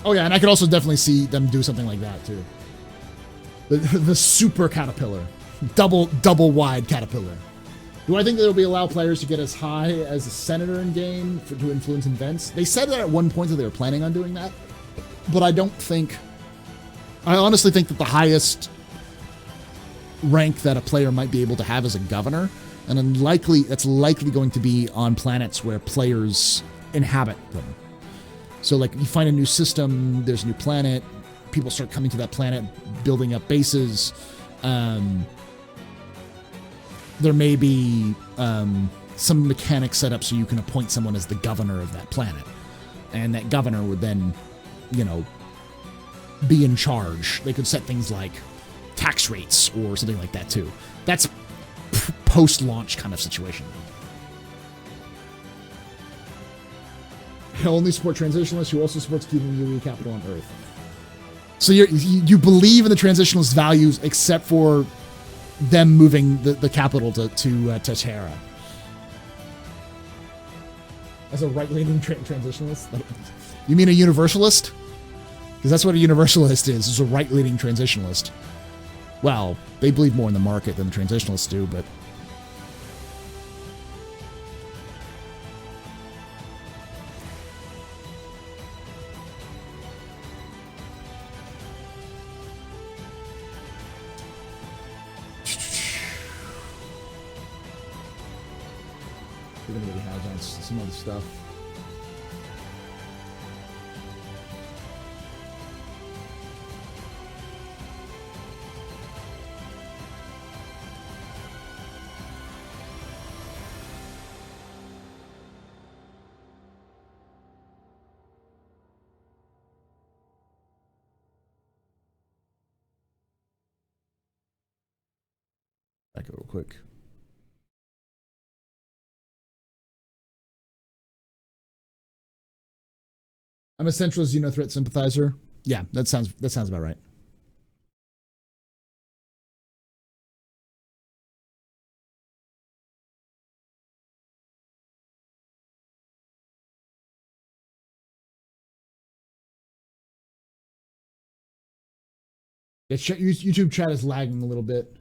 Oh yeah, and I could also definitely see them do something like that too. The super caterpillar, double wide caterpillar. Do I think that it'll be allow players to get as high as a senator in game to influence events? They said that at one point that they were planning on doing that, but I don't think. I honestly think that the highest rank that a player might be able to have is a governor, and that's likely going to be on planets where players inhabit them. So, like, you find a new system, there's a new planet, people start coming to that planet, building up bases. There may be some mechanics set up so you can appoint someone as the governor of that planet. And that governor would then, be in charge. They could set things like tax rates or something like that, too. That's post-launch kind of situation. He'll only support transitionalists who also supports keeping the capital on Earth. So you believe in the transitionalist values except for them moving the capital to Terra. As a right-leaning transitionalist? You mean a universalist? Because that's what a universalist is a right-leaning transitionalist. Well, they believe more in the market than the transitionalists do, but... We're gonna get hands on some other stuff. Back real quick. I'm a centralist Xenothreat sympathizer. Yeah, that sounds about right. YouTube chat is lagging a little bit.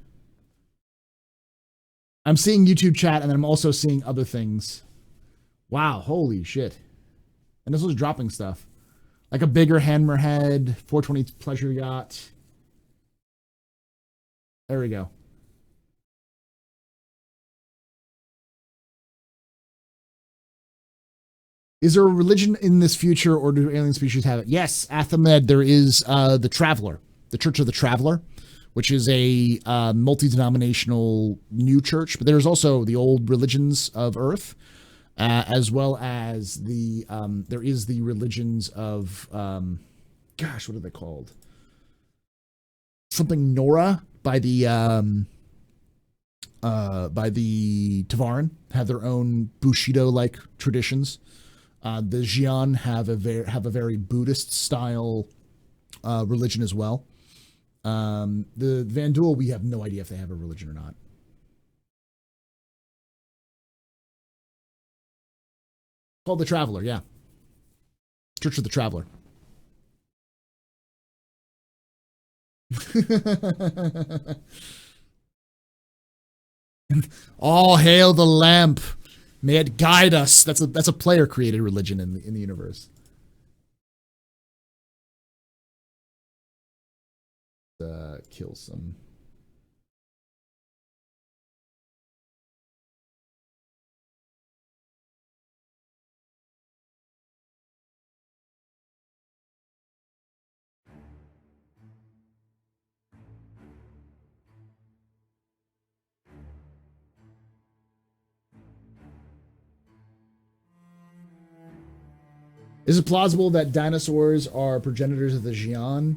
I'm seeing YouTube chat, and then I'm also seeing other things. Wow, holy shit. And this was dropping stuff. Like a bigger hammerhead, 420 pleasure yacht. There we go. Is there a religion in this future, or do alien species have it? Yes, Athamed, there is the Traveler, the Church of the Traveler, which is a multi-denominational new church. But there's also the old religions of Earth, as well as the there is the religions of gosh, what are they called? Something Nora by the Tavaran have their own Bushido-like traditions. The Xi'an have a very Buddhist style religion as well. The Vandul, we have no idea if they have a religion or not. Called the Traveler, yeah. Church of the Traveler. All hail the lamp. May it guide us. That's a player created religion in the universe. Kill some. Is it plausible that dinosaurs are progenitors of the Xi'an?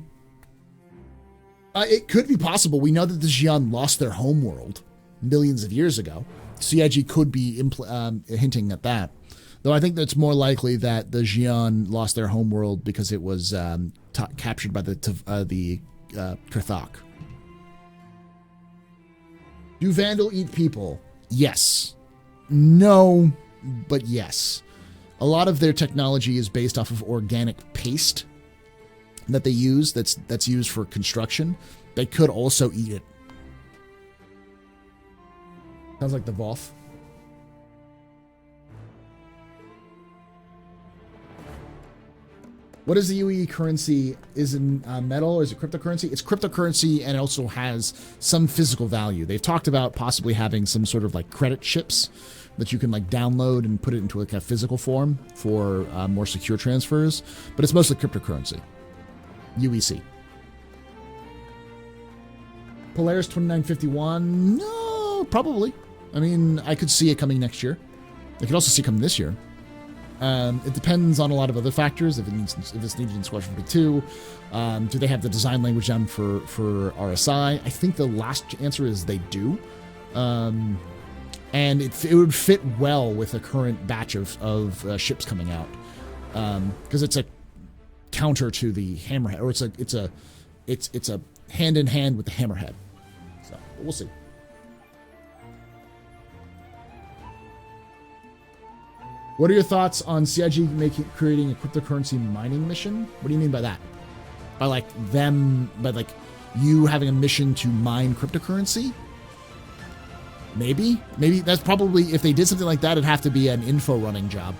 It could be possible. We know that the Xi'an lost their homeworld millions of years ago. CIG could be hinting at that. Though I think that it's more likely that the Xi'an lost their homeworld because it was captured by the Krithak. Do Vandal eat people? Yes. No, but yes. A lot of their technology is based off of organic paste that they use that's used for construction. They could also eat it. Sounds like the Voth. What is the UE currency? Is it metal or is it cryptocurrency? It's cryptocurrency, and it also has some physical value. They've talked about possibly having some sort of like credit chips that you can like download and put it into like a physical form for more secure transfers, but it's mostly cryptocurrency. UEC. Polaris 2951? No, probably. I mean, I could see it coming next year. I could also see it coming this year. It depends on a lot of other factors. If it's needed in Squadron 42, do they have the design language down for RSI? I think the last answer is they do. And it would fit well with the current batch of ships coming out, because it's a counter to the Hammerhead, or it's a hand in hand with the Hammerhead. So we'll see. What are your thoughts on CIG creating a cryptocurrency mining mission? What do you mean by that? By like you having a mission to mine cryptocurrency? Maybe that's probably, if they did something like that, it'd have to be an info running job.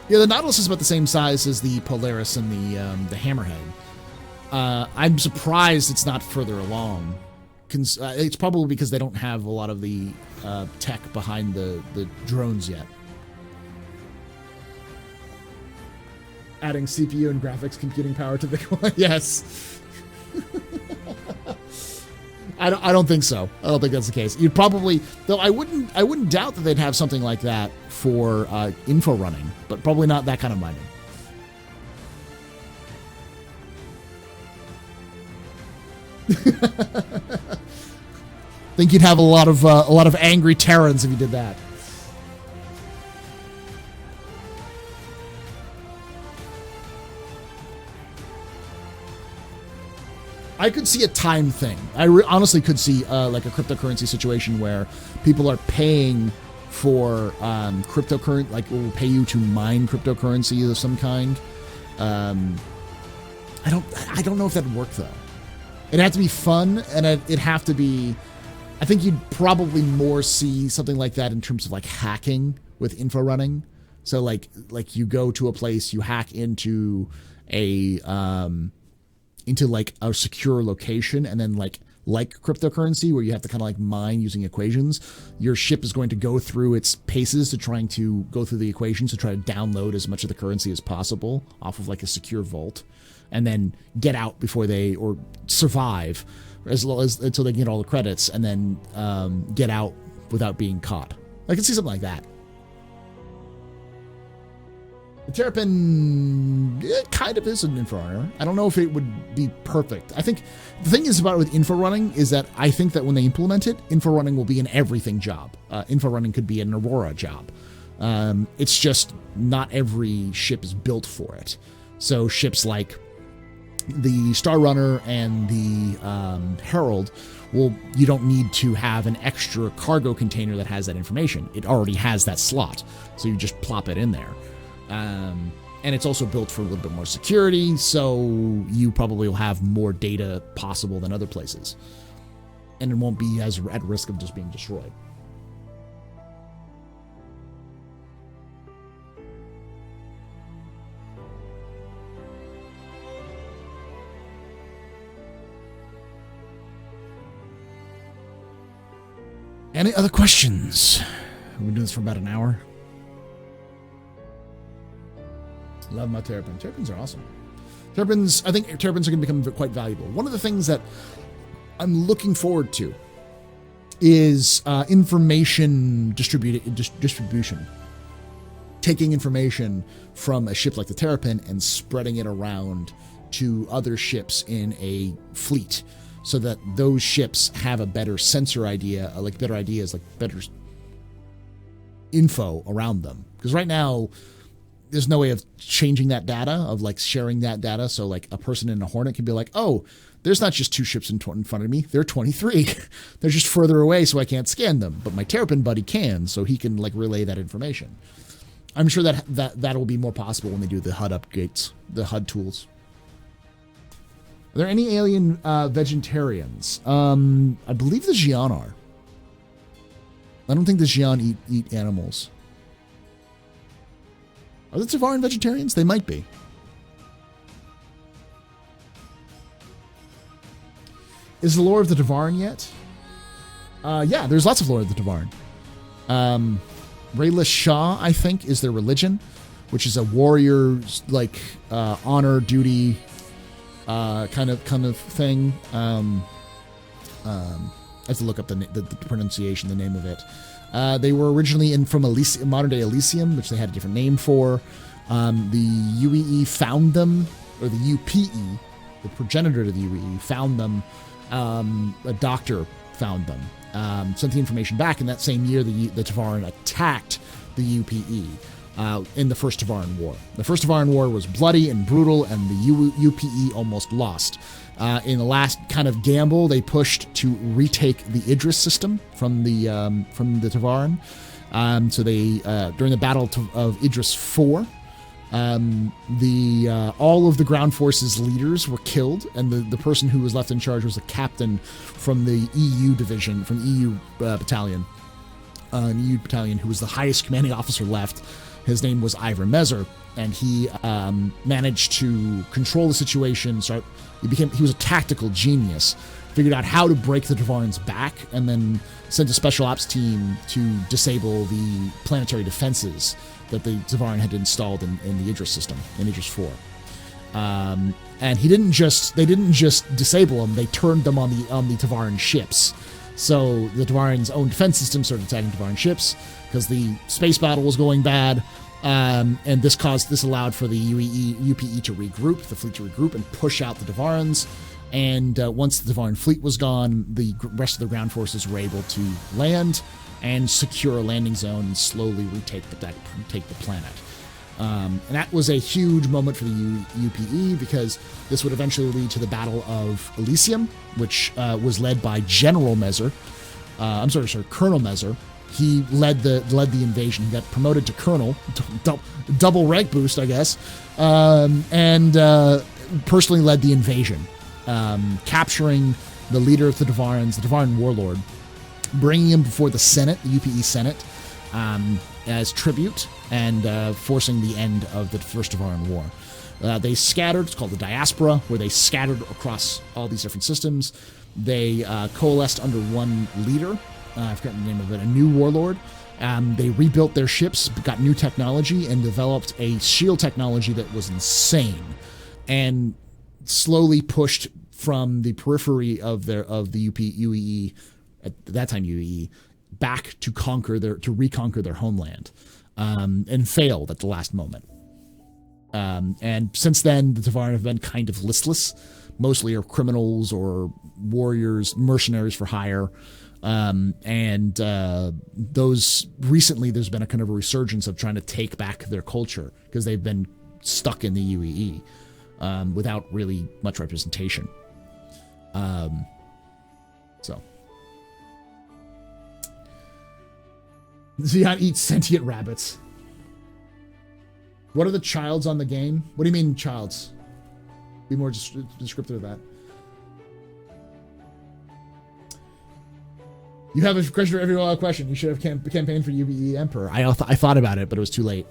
Yeah, the Nautilus is about the same size as the Polaris and the Hammerhead. I'm surprised it's not further along. It's probably because they don't have a lot of the tech behind the drones yet. Adding CPU and graphics computing power to the yes. I don't think so. I don't think that's the case. You'd probably, though I wouldn't doubt that they'd have something like that for info running, but probably not that kind of mining. Think you'd have a lot of angry Terrans if you did that. I could see a time thing. I honestly could see like a cryptocurrency situation where people are paying for cryptocurrency, like will pay you to mine cryptocurrency of some kind. I don't know if that'd work though. It'd have to be fun, and it'd have to be. I think you'd probably more see something like that in terms of like hacking with info running. So like you go to a place, you hack into like a secure location, and then like cryptocurrency where you have to kind of like mine using equations, your ship is going to go through its paces to trying to go through the equations to try to download as much of the currency as possible off of like a secure vault, and then get out before or survive until they get all the credits, and then get out without being caught. I can see something like that. The Terrapin, it kind of is an info runner. I don't know if it would be perfect. I think the thing is about with info running is that I think that when they implement it, info running will be an everything job. Info running could be an Aurora job. It's just not every ship is built for it. So ships like the Star Runner and the Herald, well, you don't need to have an extra cargo container that has that information. It already has that slot, so you just plop it in there. And it's also built for a little bit more security, so you probably will have more data possible than other places. And it won't be as at risk of just being destroyed. Any other questions? We've been doing this for about an hour. Love my Terrapin. Terrapins are awesome. I think Terrapins are going to become quite valuable. One of the things that I'm looking forward to is information distribution. Taking information from a ship like the Terrapin and spreading it around to other ships in a fleet, so that those ships have a better sensor idea, like better ideas, like better info around them. Because right now, there's no way of changing that data, of like sharing that data. So like a person in a Hornet can be like, oh, there's not just 2 ships in front of me. There are 23. They're just further away, so I can't scan them. But my Terrapin buddy can, so he can like relay that information. I'm sure that will be more possible when they do the HUD updates, the HUD tools. Are there any alien vegetarians? I believe the Xi'an are. I don't think the Xi'an eat animals. Are the Tavaran vegetarians? They might be. Is the lore of the Tavaran yet? Yeah, there's lots of lore of the Tavaran. Rayla Shah, I think, is their religion, which is a warrior's like honor, duty kind of thing. I have to look up the pronunciation, the name of it. They were originally from modern day Elysium, which they had a different name for. The UEE found them, or the UPE, the progenitor to the UEE, found them. A doctor found them, sent the information back. In that same year, the Tavaran attacked the UPE in the First Tavaran War. The First Tavaran War was bloody and brutal, and the UPE almost lost. In the last kind of gamble, they pushed to retake the Idris system from the Tavaran. So they during the Battle of Idris IV, all of the ground forces leaders were killed, and the person who was left in charge was a captain from the EU division, from the EU battalion, an EU battalion who was the highest commanding officer left. His name was Ivor Mezer, and he managed to control the situation. So he was a tactical genius. Figured out how to break the Tavarans back, and then sent a special ops team to disable the planetary defenses that the Tavaran had installed in the Idris system, in Idris 4. And they didn't just disable them; they turned them on the Tavaran ships. So the Tavaran's own defense system started attacking Tavaran ships because the space battle was going bad, and this allowed for the UPE to regroup, the fleet to regroup and push out the Tavarans. And once the Tavaran fleet was gone, the rest of the ground forces were able to land and secure a landing zone and slowly retake the planet. And that was a huge moment for the UPE, because this would eventually lead to the Battle of Elysium, which was led by Colonel Mezer. He led the invasion. He got promoted to colonel, double rank boost, I guess. And personally led the invasion, capturing the leader of the Devarans, the Devaran warlord, bringing him before the Senate, the UPE Senate, as tribute, and forcing the end of the First Devaran War. They scattered. It's called the Diaspora, where they scattered across all these different systems. They coalesced under one leader. I've forgotten the name of it. A new warlord. They rebuilt their ships, got new technology, and developed a shield technology that was insane, and slowly pushed from the periphery of the UEE, at that time UEE, back to reconquer their homeland, and failed at the last moment. And since then, the Devaran have been kind of listless. Mostly are criminals or warriors, mercenaries for hire. Those recently, there's been a kind of a resurgence of trying to take back their culture because they've been stuck in the UEE without really much representation. So Zion eats sentient rabbits. What are the childs on the game? What do you mean, childs? Be more descriptive of that. You have a question for every question. You should have campaigned for UBE Emperor. I thought about it, but it was too late.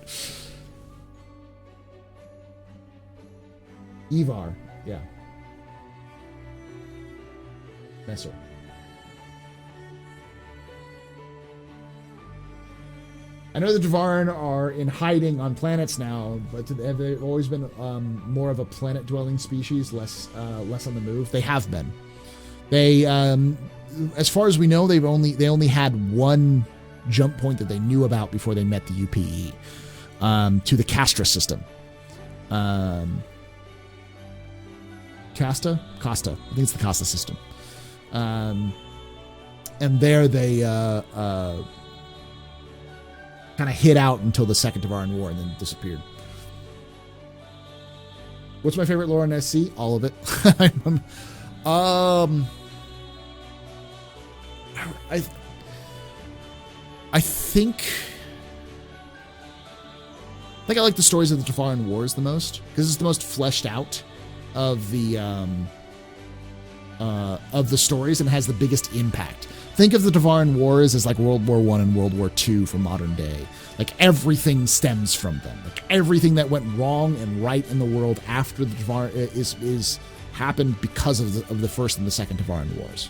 Ivar, yeah. Messer. I know the Devaran are in hiding on planets now, but have they always been more of a planet-dwelling species, less on the move? They have been. They, as far as we know, they only had one jump point that they knew about before they met the UPE, to the Castra system. Costa? I think it's the Costa system. And there they kind of hid out until the Second Devaran War and then disappeared. What's my favorite lore on SC? All of it. I think I like the stories of the Devaran Wars the most because it's the most fleshed out of the stories and has the biggest impact. Think of the Devaran Wars as like World War I and World War II for modern day. Like everything stems from them. Like everything that went wrong and right in the world after the Devaran is happened because of the First and the Second Devaran Wars.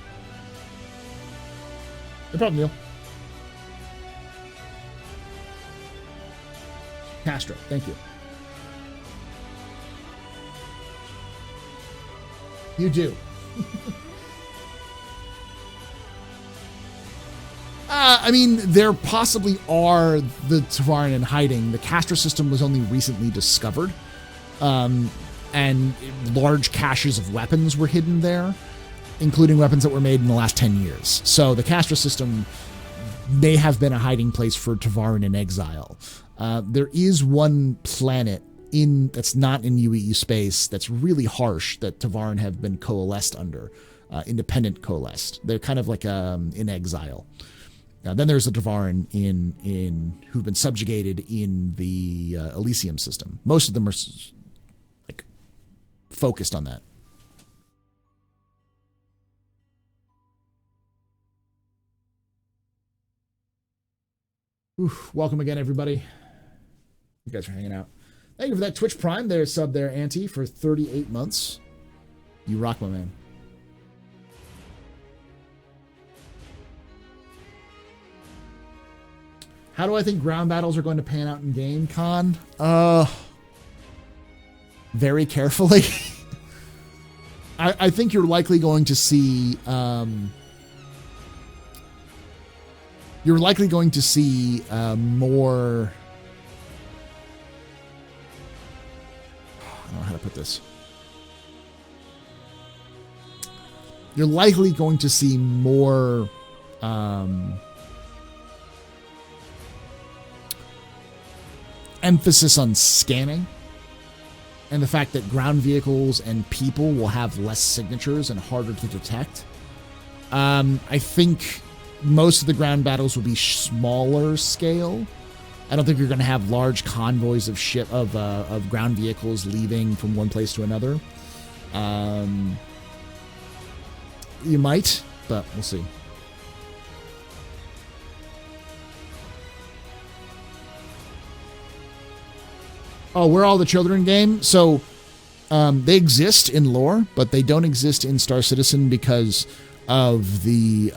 No problem, Neil. Castro, thank you. You do. I mean, there possibly are the Devaran in hiding. The Castra system was only recently discovered, and large caches of weapons were hidden there, including weapons that were made in the last 10 years. So the Castra system may have been a hiding place for Devaran in exile. There is one planet that's not in UEE space that's really harsh that Devaran have been coalesced under, independent coalesced. They're kind of like in exile. Then there's the Devaran who've been subjugated in the Elysium system. Most of them are like focused on that. Welcome again, everybody. You guys are hanging out. Thank you for that Twitch Prime there, sub there, Auntie, for 38 months. You rock, my man. How do I think ground battles are going to pan out in game, Con? Very carefully. I think you're likely going to see more. I don't know how to put this. You're likely going to see more emphasis on scanning and the fact that ground vehicles and people will have less signatures and harder to detect. I think most of the ground battles will be smaller scale, I don't think you're going to have large convoys of of ground vehicles leaving from one place to another. You might, but we'll see. Oh, where are all the children game? So they exist in lore, but they don't exist in Star Citizen because of the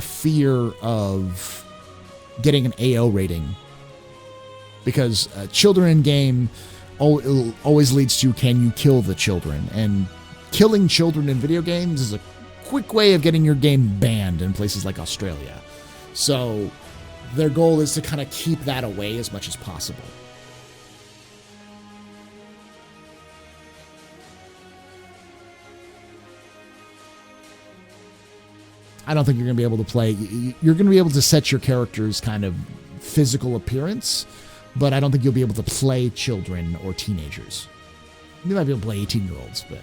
fear of getting an AO rating. Because children in game always leads to, can you kill the children? And killing children in video games is a quick way of getting your game banned in places like Australia. So their goal is to kind of keep that away as much as possible. I don't think you're going to be able to play. You're going to be able to set your character's kind of physical appearance, but I don't think you'll be able to play children or teenagers. You might be able to play 18-year-olds, but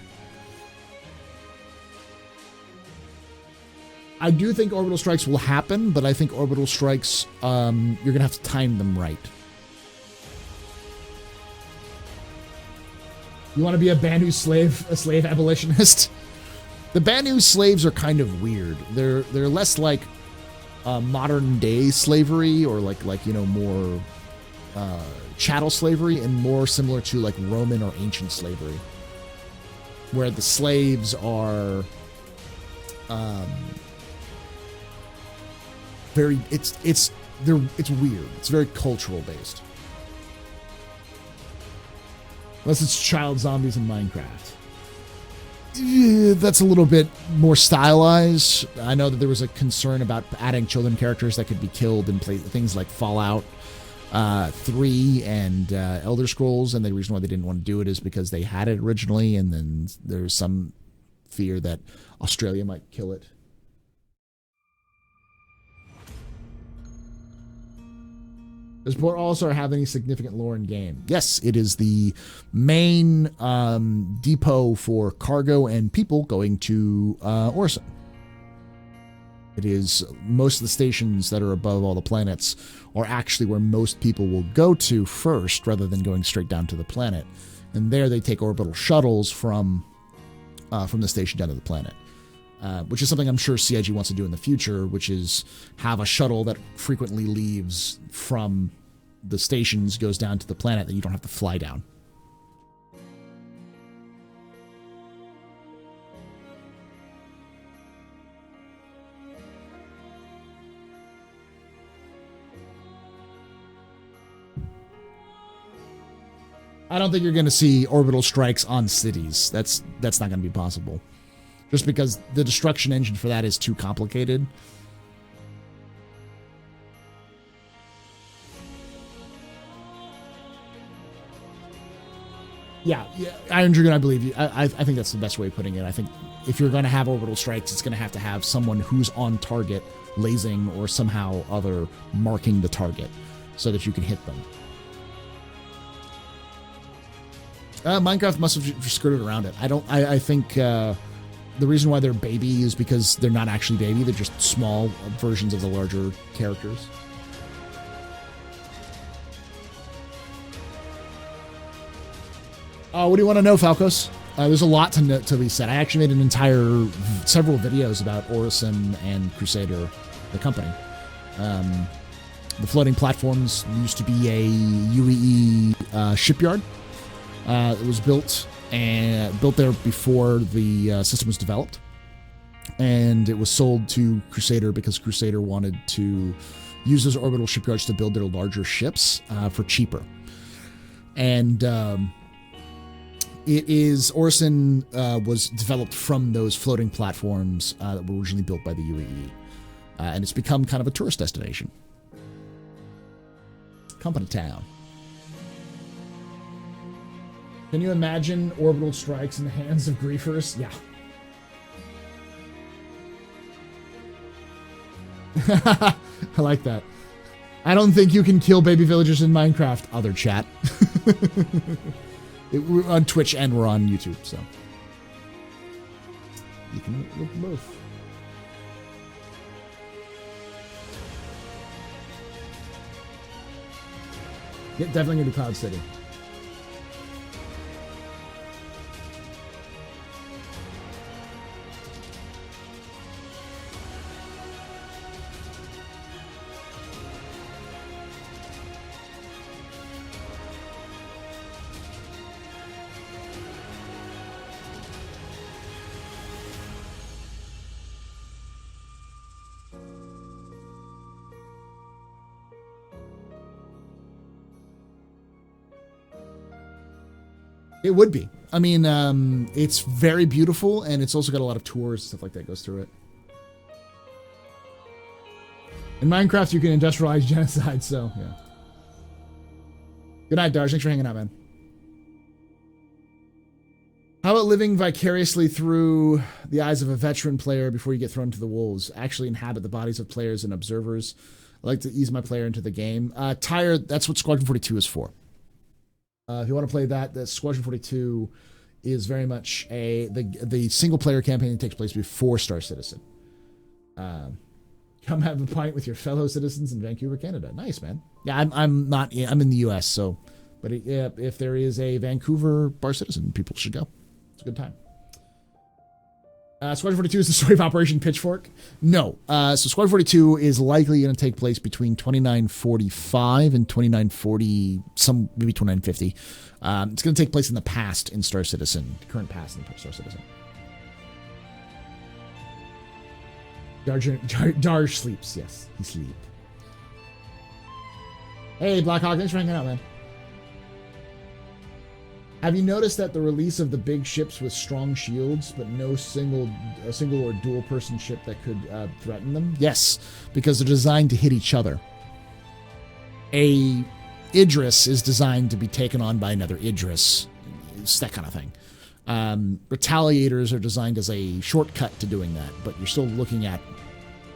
I do think orbital strikes will happen, but I think orbital strikes, you're going to have to time them right. You want to be a Banu slave, a slave abolitionist? The Banu slaves are kind of weird. They're less like modern day slavery or like more chattel slavery, and more similar to like Roman or ancient slavery, where the slaves are it's weird. It's very cultural based. Unless it's child zombies in Minecraft. That's a little bit more stylized. I know that there was a concern about adding children characters that could be killed in things like Fallout 3 and Elder Scrolls, and the reason why they didn't want to do it is because they had it originally, and then there's some fear that Australia might kill it. Does Port also have any significant lore in game? Yes, it is the main depot for cargo and people going to Orison. It is most of the stations that are above all the planets are actually where most people will go to first, rather than going straight down to the planet. And there they take orbital shuttles from the station down to the planet. Which is something I'm sure CIG wants to do in the future, which is have a shuttle that frequently leaves from the stations, goes down to the planet, that you don't have to fly down. I don't think you're going to see orbital strikes on cities. That's not going to be possible. Just because the destruction engine for that is too complicated. Yeah, Iron Dragoon, I believe you. I think that's the best way of putting it. I think if you're going to have orbital strikes, it's going to have someone who's on target, lasing, or somehow other marking the target so that you can hit them. Minecraft must have skirted around it. I think the reason why they're baby is because they're not actually baby. They're just small versions of the larger characters. What do you want to know, Falcos? There's a lot to be said. I actually made several videos about Orison and Crusader, the company. The floating platforms used to be a UEE shipyard. It was built there before the system was developed, and it was sold to Crusader because Crusader wanted to use those orbital shipyards to build their larger ships for cheaper. And Orison was developed from those floating platforms that were originally built by the UAE, and it's become kind of a tourist destination. Company town. Can you imagine orbital strikes in the hands of griefers? Yeah. I like that. I don't think you can kill baby villagers in Minecraft. Other chat. We're on Twitch and we're on YouTube, so you can look both. Yeah, definitely gonna be Cloud City. It would be. I mean, it's very beautiful, and it's also got a lot of tours, stuff like that goes through it. In Minecraft, you can industrialize genocide, so, yeah. Good night, Darsh. Thanks for hanging out, man. How about living vicariously through the eyes of a veteran player before you get thrown to the wolves? Actually inhabit the bodies of players and observers. I like to ease my player into the game. Tyre, that's what Squadron 42 is for. If you want to play that, the Squadron 42 is very much the single player campaign that takes place before Star Citizen. Come have a pint with your fellow citizens in Vancouver, Canada. Nice, man. Yeah, I'm in the U.S. So, but if there is a Vancouver Bar Citizen, people should go. It's a good time. Squadron 42 is the story of Operation Pitchfork. No. So Squadron 42 is likely going to take place between 2945 and 2940, maybe 2950. It's going to take place in the past in Star Citizen, the current past in Star Citizen. Darj sleeps. Yes, he sleeps. Hey, Blackhawk, thanks for hanging out, man. Have you noticed that the release of the big ships with strong shields, but no single or dual person ship that could threaten them? Yes, because they're designed to hit each other. A Idris is designed to be taken on by another Idris. It's that kind of thing. Retaliators are designed as a shortcut to doing that, but you're still looking at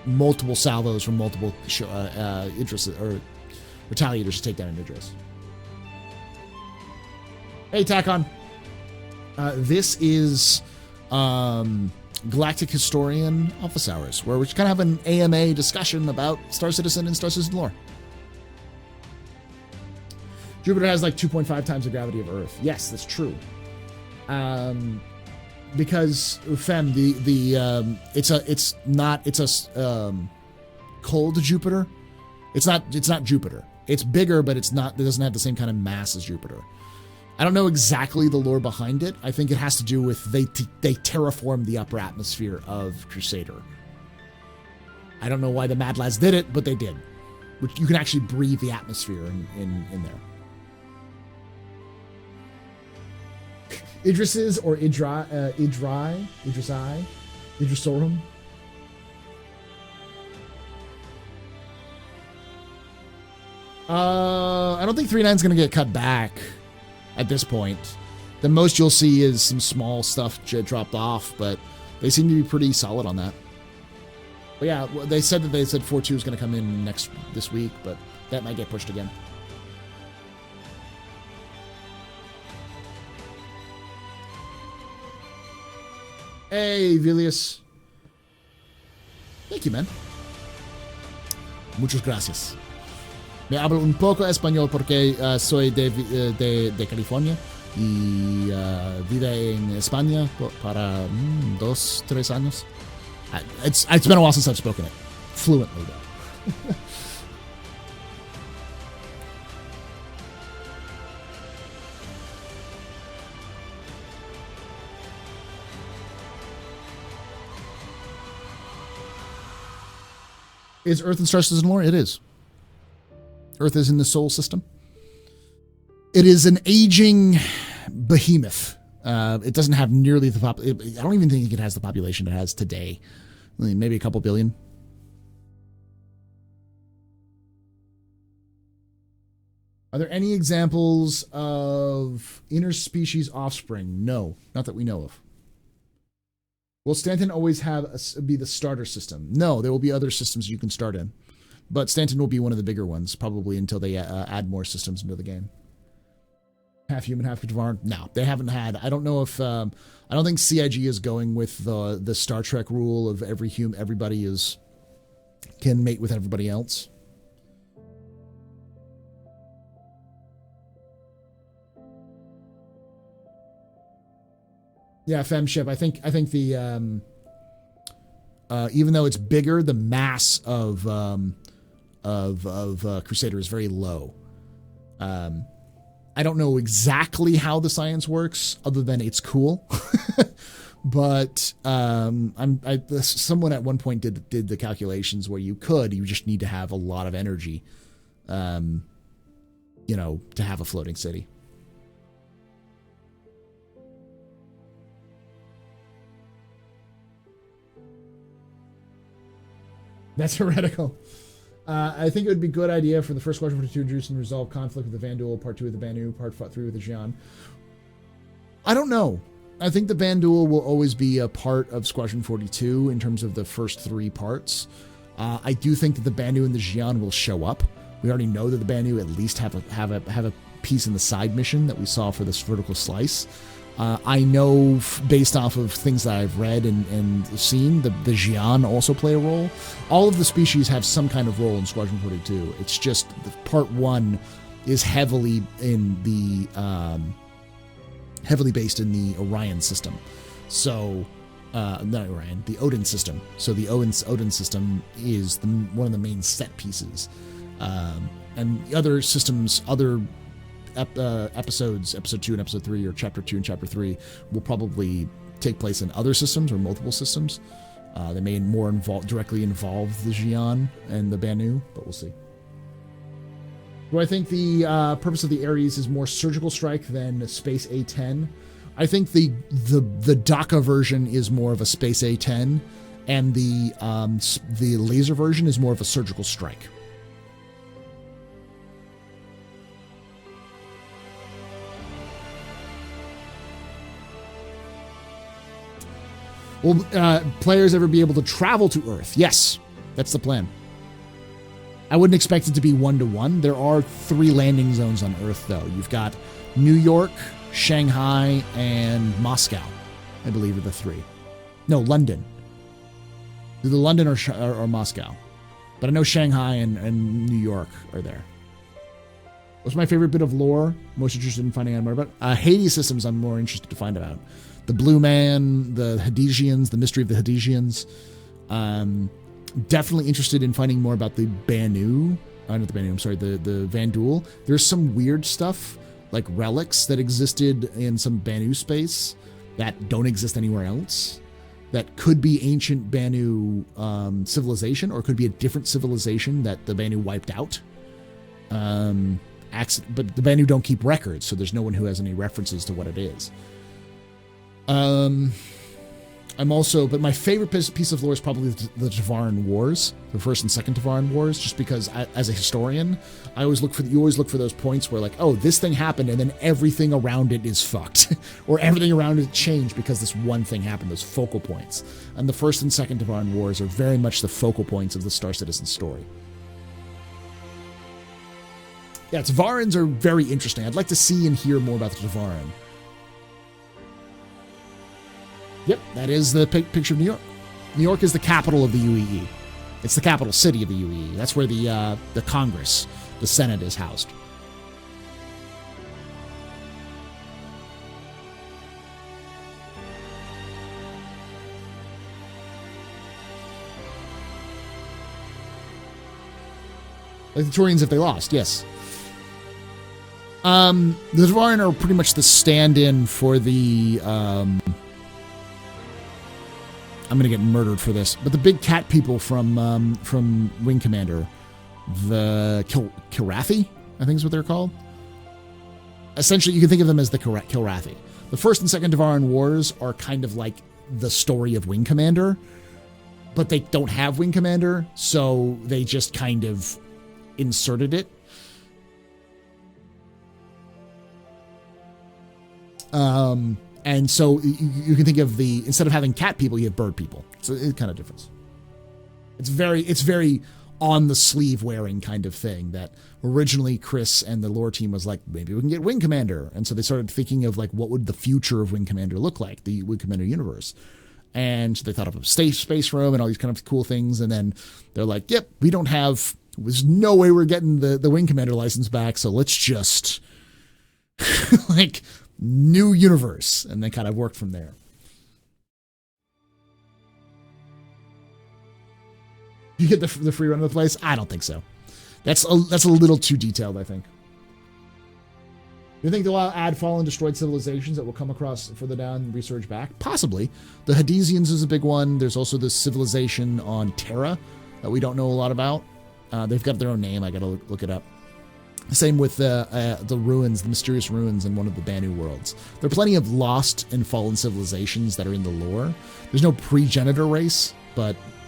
multiple salvos from multiple Idris or retaliators to take down an Idris. Hey, Tacon. This is Galactic Historian Office Hours, where we kind of have an AMA discussion about Star Citizen and Star Citizen lore. Jupiter has like 2.5 times the gravity of Earth. Yes, that's true. Because Fem, it's a cold Jupiter. It's not Jupiter. It's bigger, but it doesn't have the same kind of mass as Jupiter. I don't know exactly the lore behind it. I think it has to do with they terraformed the upper atmosphere of Crusader. I don't know why the Mad Lads did it, but they did. Which you can actually breathe the atmosphere in there. Idrises or Idrisorum. I don't think 3.9 is going to get cut back at this point. The most you'll see is some small stuff dropped off, but they seem to be pretty solid on that. But yeah, they said 4.2 is going to come in this week, but that might get pushed again. Hey, Vilius. Thank you, man. Muchas gracias. Me hablo un poco español porque soy de California y vive en España para 2-3 años. It's been a while since I've spoken it fluently, though. Is Earth and Star Citizen lore? It is. Earth is in the Sol system. It is an aging behemoth. It doesn't have nearly the I don't even think it has the population it has today. Maybe a couple billion. Are there any examples of interspecies offspring? No, not that we know of. Will Stanton always be the starter system? No, there will be other systems you can start in. But Stanton will be one of the bigger ones, probably until they add more systems into the game. Half human, half Kajvar. No, they haven't had. I don't know if. I don't think CIG is going with the Star Trek rule of everybody can mate with everybody else. Yeah, fem ship. I think the even though it's bigger, the mass of Crusader is very low. I don't know exactly how the science works, other than it's cool. But someone at one point did the calculations where you just need to have a lot of energy, to have a floating city. That's heretical. I think it would be a good idea for the first Squadron 42 to introduce and resolve conflict with the Vanduul, part 2 with the Banu, part 3 with the Xi'an. I don't know. I think the Vanduul will always be a part of Squadron 42 in terms of the first 3 parts. I do think that the Banu and the Xi'an will show up. We already know that the Banu at least have a piece in the side mission that we saw for this vertical slice. I know based off of things that I've read and seen, the Xi'an also play a role. All of the species have some kind of role in Squadron 42. It's just part 1 is heavily based in the Orion system. So, not Orion, the Odin system. So the Odin system is one of the main set pieces. And the other systems, episodes, episode 2 and episode 3, or chapter 2 and chapter 3, will probably take place in other systems or multiple systems. They may directly involve the Xi'an and the Banu, but we'll see. Do I think the purpose of the Ares is more surgical strike than Space A-10? I think the DACA version is more of a Space A-10, and the laser version is more of a surgical strike. Will players ever be able to travel to Earth? Yes, that's the plan. I wouldn't expect it to be 1-to-1. There are 3 landing zones on Earth, though. You've got New York, Shanghai, and Moscow, I believe, are the 3. No, London. Either London or Moscow. But I know Shanghai and New York are there. What's my favorite bit of lore? Most interested in finding out more about? Hades systems I'm more interested to find about. The Blue Man, the Hadesians, the mystery of the Hadesians. Definitely interested in finding more about the Banu. Not the Banu, I'm sorry, the Vanduul. There's some weird stuff, like relics that existed in some Banu space that don't exist anywhere else. That could be ancient Banu civilization, or could be a different civilization that the Banu wiped out. But the Banu don't keep records, so there's no one who has any references to what it is. But my favorite piece of lore is probably the Tavaran Wars, the first and second Tavaran Wars, just because as a historian, you always look for those points where, like, oh, this thing happened and then everything around it is fucked, or everything around it changed because this one thing happened, those focal points. And the first and second Tavaran Wars are very much the focal points of the Star Citizen story. Yeah, Tavarans are very interesting. I'd like to see and hear more about the Tavaran. Yep, that is the picture of New York. New York is the capital of the UEE. It's the capital city of the UEE. That's where the Congress, the Senate, is housed. Like the Turians if they lost, yes. The Tavaran are pretty much the stand-in for the... I'm going to get murdered for this, but the big cat people from Wing Commander, the Kilrathi, I think is what they're called. Essentially, you can think of them as the Kilrathi. The first and second Tavaran Wars are kind of like the story of Wing Commander, but they don't have Wing Commander, so they just kind of inserted it. And so you can think of instead of having cat people, you have bird people. So it's kind of different. It's very on the sleeve wearing kind of thing that originally Chris and the lore team was like, maybe we can get Wing Commander. And so they started thinking of like, what would the future of Wing Commander look like? The Wing Commander universe. And so they thought of a space room and all these kind of cool things. And then they're like, yep, there's no way we're getting the Wing Commander license back. So let's just like, new universe, and they kind of worked from there. You get the free run of the place? I don't think so. That's a little too detailed, I think. You think they'll add fallen destroyed civilizations that will come across further down and resurge back? Possibly. The Hadesians is a big one. There's also this civilization on Terra that we don't know a lot about. They've got their own name. I gotta look it up. Same with the ruins, the mysterious ruins in one of the Banu worlds. There are plenty of lost and fallen civilizations that are in the lore. There's no pre-genitor race,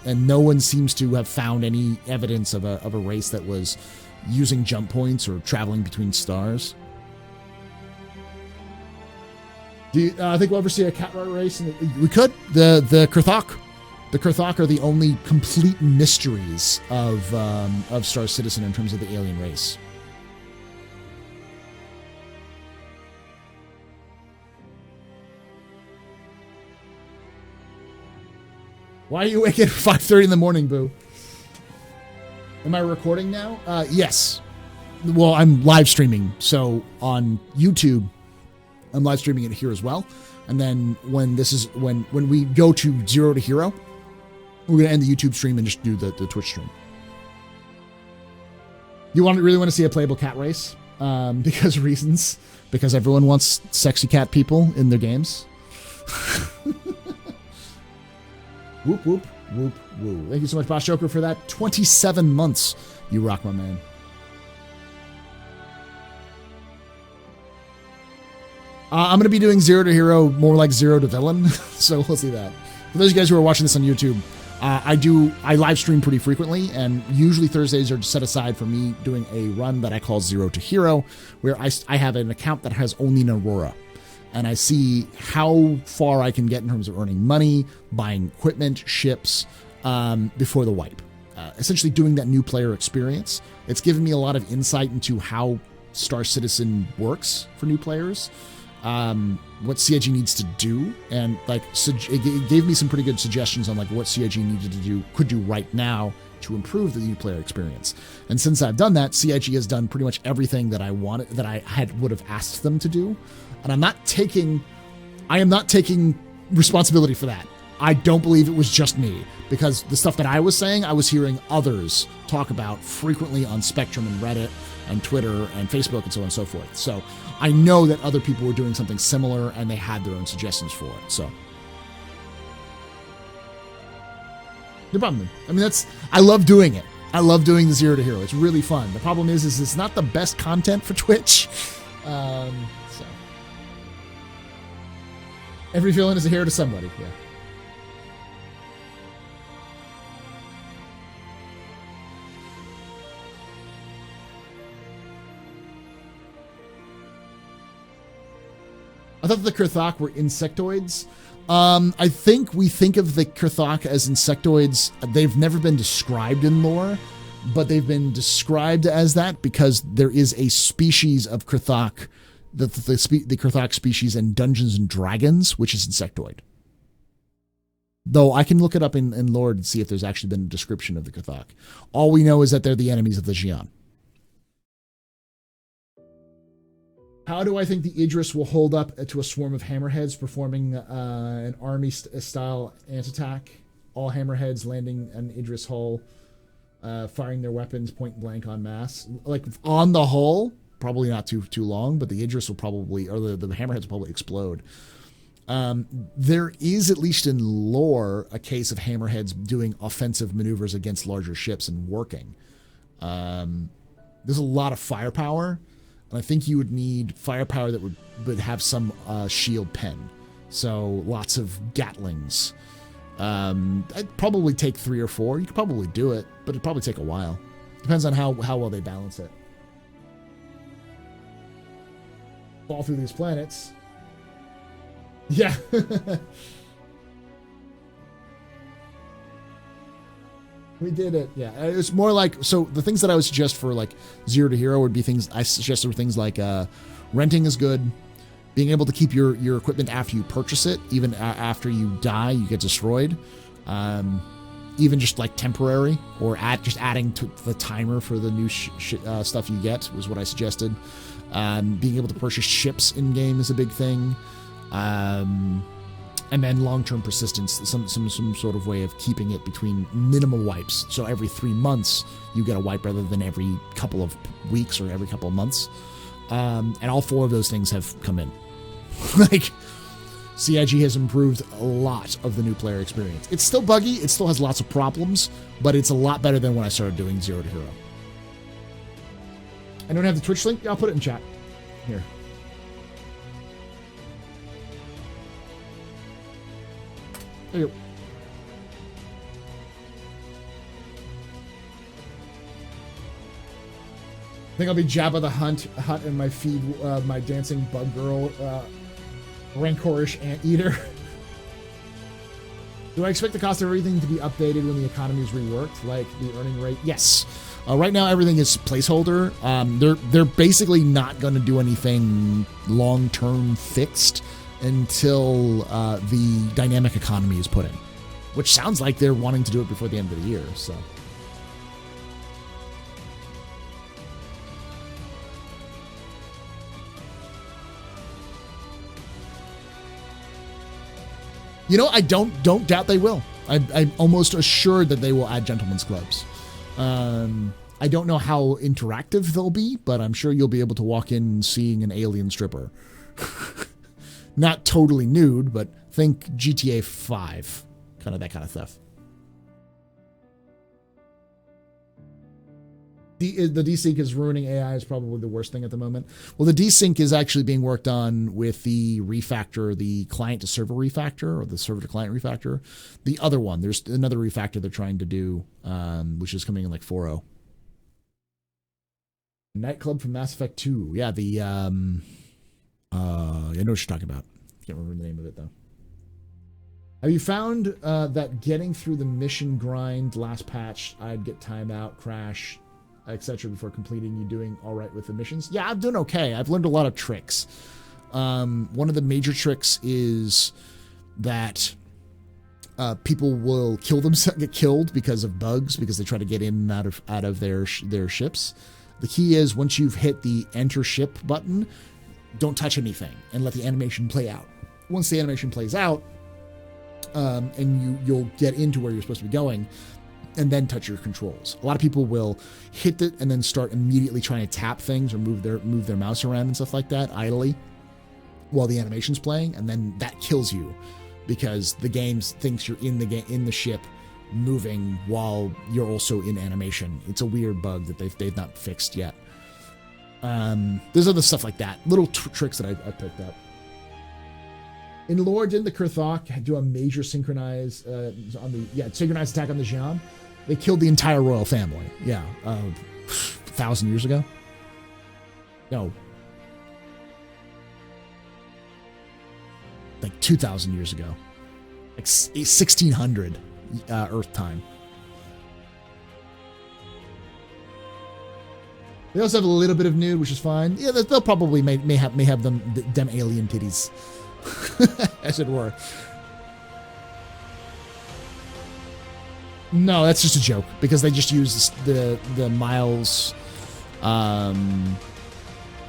and no one seems to have found any evidence of a race that was using jump points or traveling between stars. Do you think we'll ever see a cat race? We could. The Kurthok. The Kurthok are the only complete mysteries of Star Citizen in terms of the alien race. Why are you waking at 5:30 in the morning, Boo? Am I recording now? Yes. Well, I'm live streaming, so on YouTube, I'm live streaming it here as well. And then when we go to 0 to hero, we're gonna end the YouTube stream and just do the Twitch stream. You really want to see a playable cat race? Because reasons. Because everyone wants sexy cat people in their games. Whoop, whoop, whoop, woo. Thank you so much, Boss Joker, for that. 27 months. You rock, my man. I'm going to be doing 0 to hero, more like 0 to villain. So we'll see that. For those of you guys who are watching this on YouTube, I live stream pretty frequently, and usually Thursdays are set aside for me doing a run that I call 0 to hero, where I have an account that has only an Aurora. And I see how far I can get in terms of earning money, buying equipment, ships, before the wipe. Essentially doing that new player experience. It's given me a lot of insight into how Star Citizen works for new players, what CIG needs to do, and it gave me some pretty good suggestions on what CIG could do right now to improve the new player experience. And since I've done that, CIG has done pretty much everything that I wanted, that I would have asked them to do. And I am not taking responsibility for that. I don't believe it was just me, because the stuff that I was saying, I was hearing others talk about frequently on Spectrum and Reddit and Twitter and Facebook and so on and so forth. So I know that other people were doing something similar and they had their own suggestions for it. So no problem. I mean, I love doing it. I love doing the 0 to hero. It's really fun. The problem is it's not the best content for Twitch. So every villain is a hero to somebody. Yeah. I thought the Kurthok were insectoids. I think we think of the Kurthok as insectoids. They've never been described in lore, but they've been described as that because there is a species of Kurthok, the Kurthok species in Dungeons and Dragons, which is insectoid. Though I can look it up in lore and see if there's actually been a description of the Kurthok. All we know is that they're the enemies of the Xi'an. How do I think the Idris will hold up to a swarm of hammerheads performing an army-style ant-attack? All hammerheads landing an Idris hull, firing their weapons point-blank en masse. On the hull, probably not too long, but the Idris will probably, or the hammerheads will probably explode. There is, at least in lore, a case of hammerheads doing offensive maneuvers against larger ships and working. There's a lot of firepower. And I think you would need firepower that would have some shield pen. So lots of Gatlings. I'd probably take 3 or 4. You could probably do it, but it'd probably take a while. Depends on how well they balance it. Fall through these planets. Yeah. We did it. Yeah, it's more like, so the things that I would suggest for 0 to hero would be things I suggested were things like renting is good, being able to keep your equipment after you purchase it, even after you die, you get destroyed, even just temporary, or just adding to the timer for the new stuff you get was what I suggested. Being able to purchase ships in game is a big thing. And then long-term persistence, some sort of way of keeping it between minimal wipes. So every 3 months you get a wipe rather than every couple of weeks or every couple of months. And all 4 of those things have come in. Like, CIG has improved a lot of the new player experience. It's still buggy, it still has lots of problems, but it's a lot better than when I started doing Zero to Hero. I don't have the Twitch link. I'll put it in chat. Here. There you go. I think I'll be Jabba the Hutt and my feed, my dancing bug girl, rancorish anteater. Do I expect the cost of everything to be updated when the economy is reworked, like the earning rate? Yes. Right now, everything is placeholder. They're basically not going to do anything long-term fixed until the dynamic economy is put in, which sounds like they're wanting to do it before the end of the year. So, you know, I don't doubt they will. I'm almost assured that they will add gentlemen's clubs. I don't know how interactive they'll be, but I'm sure you'll be able to walk in seeing an alien stripper. Not totally nude, but think GTA 5. Kind of that kind of stuff. The desync is ruining AI is probably the worst thing at the moment. Well, the desync is actually being worked on with the refactor, the client to server refactor, or the server to client refactor. The other one, there's another refactor they're trying to do, which is coming in like 4.0. Nightclub from Mass Effect 2. Yeah, the I know what you're talking about. Can't remember the name of it though. Have you found that getting through the mission grind last patch, I'd get timeout, crash, etc. before completing? You doing all right with the missions? Yeah, I'm doing okay. I've learned a lot of tricks. One of the major tricks is that people will get killed because of bugs, because they try to get in and out of their ships. The key is once you've hit the enter ship button, don't touch anything and let the animation play out. Once the animation plays out, and you'll get into where you're supposed to be going, and then touch your controls. A lot of people will hit it and then start immediately trying to tap things or move their mouse around and stuff like that idly while the animation's playing, and then that kills you because the game thinks you're in the ship moving while you're also in animation. It's a weird bug that they've not fixed yet. There's other stuff like that, little tricks that I picked up. In lore, didn't the Kurthok do a major synchronized attack on the Xi'an? They killed the entire royal family. Yeah, 1,000 years ago. No, like 2,000 years ago, like 1600 Earth time. They also have a little bit of nude, which is fine. Yeah, they'll probably may have them alien titties. As it were. No, that's just a joke because they just use the Miles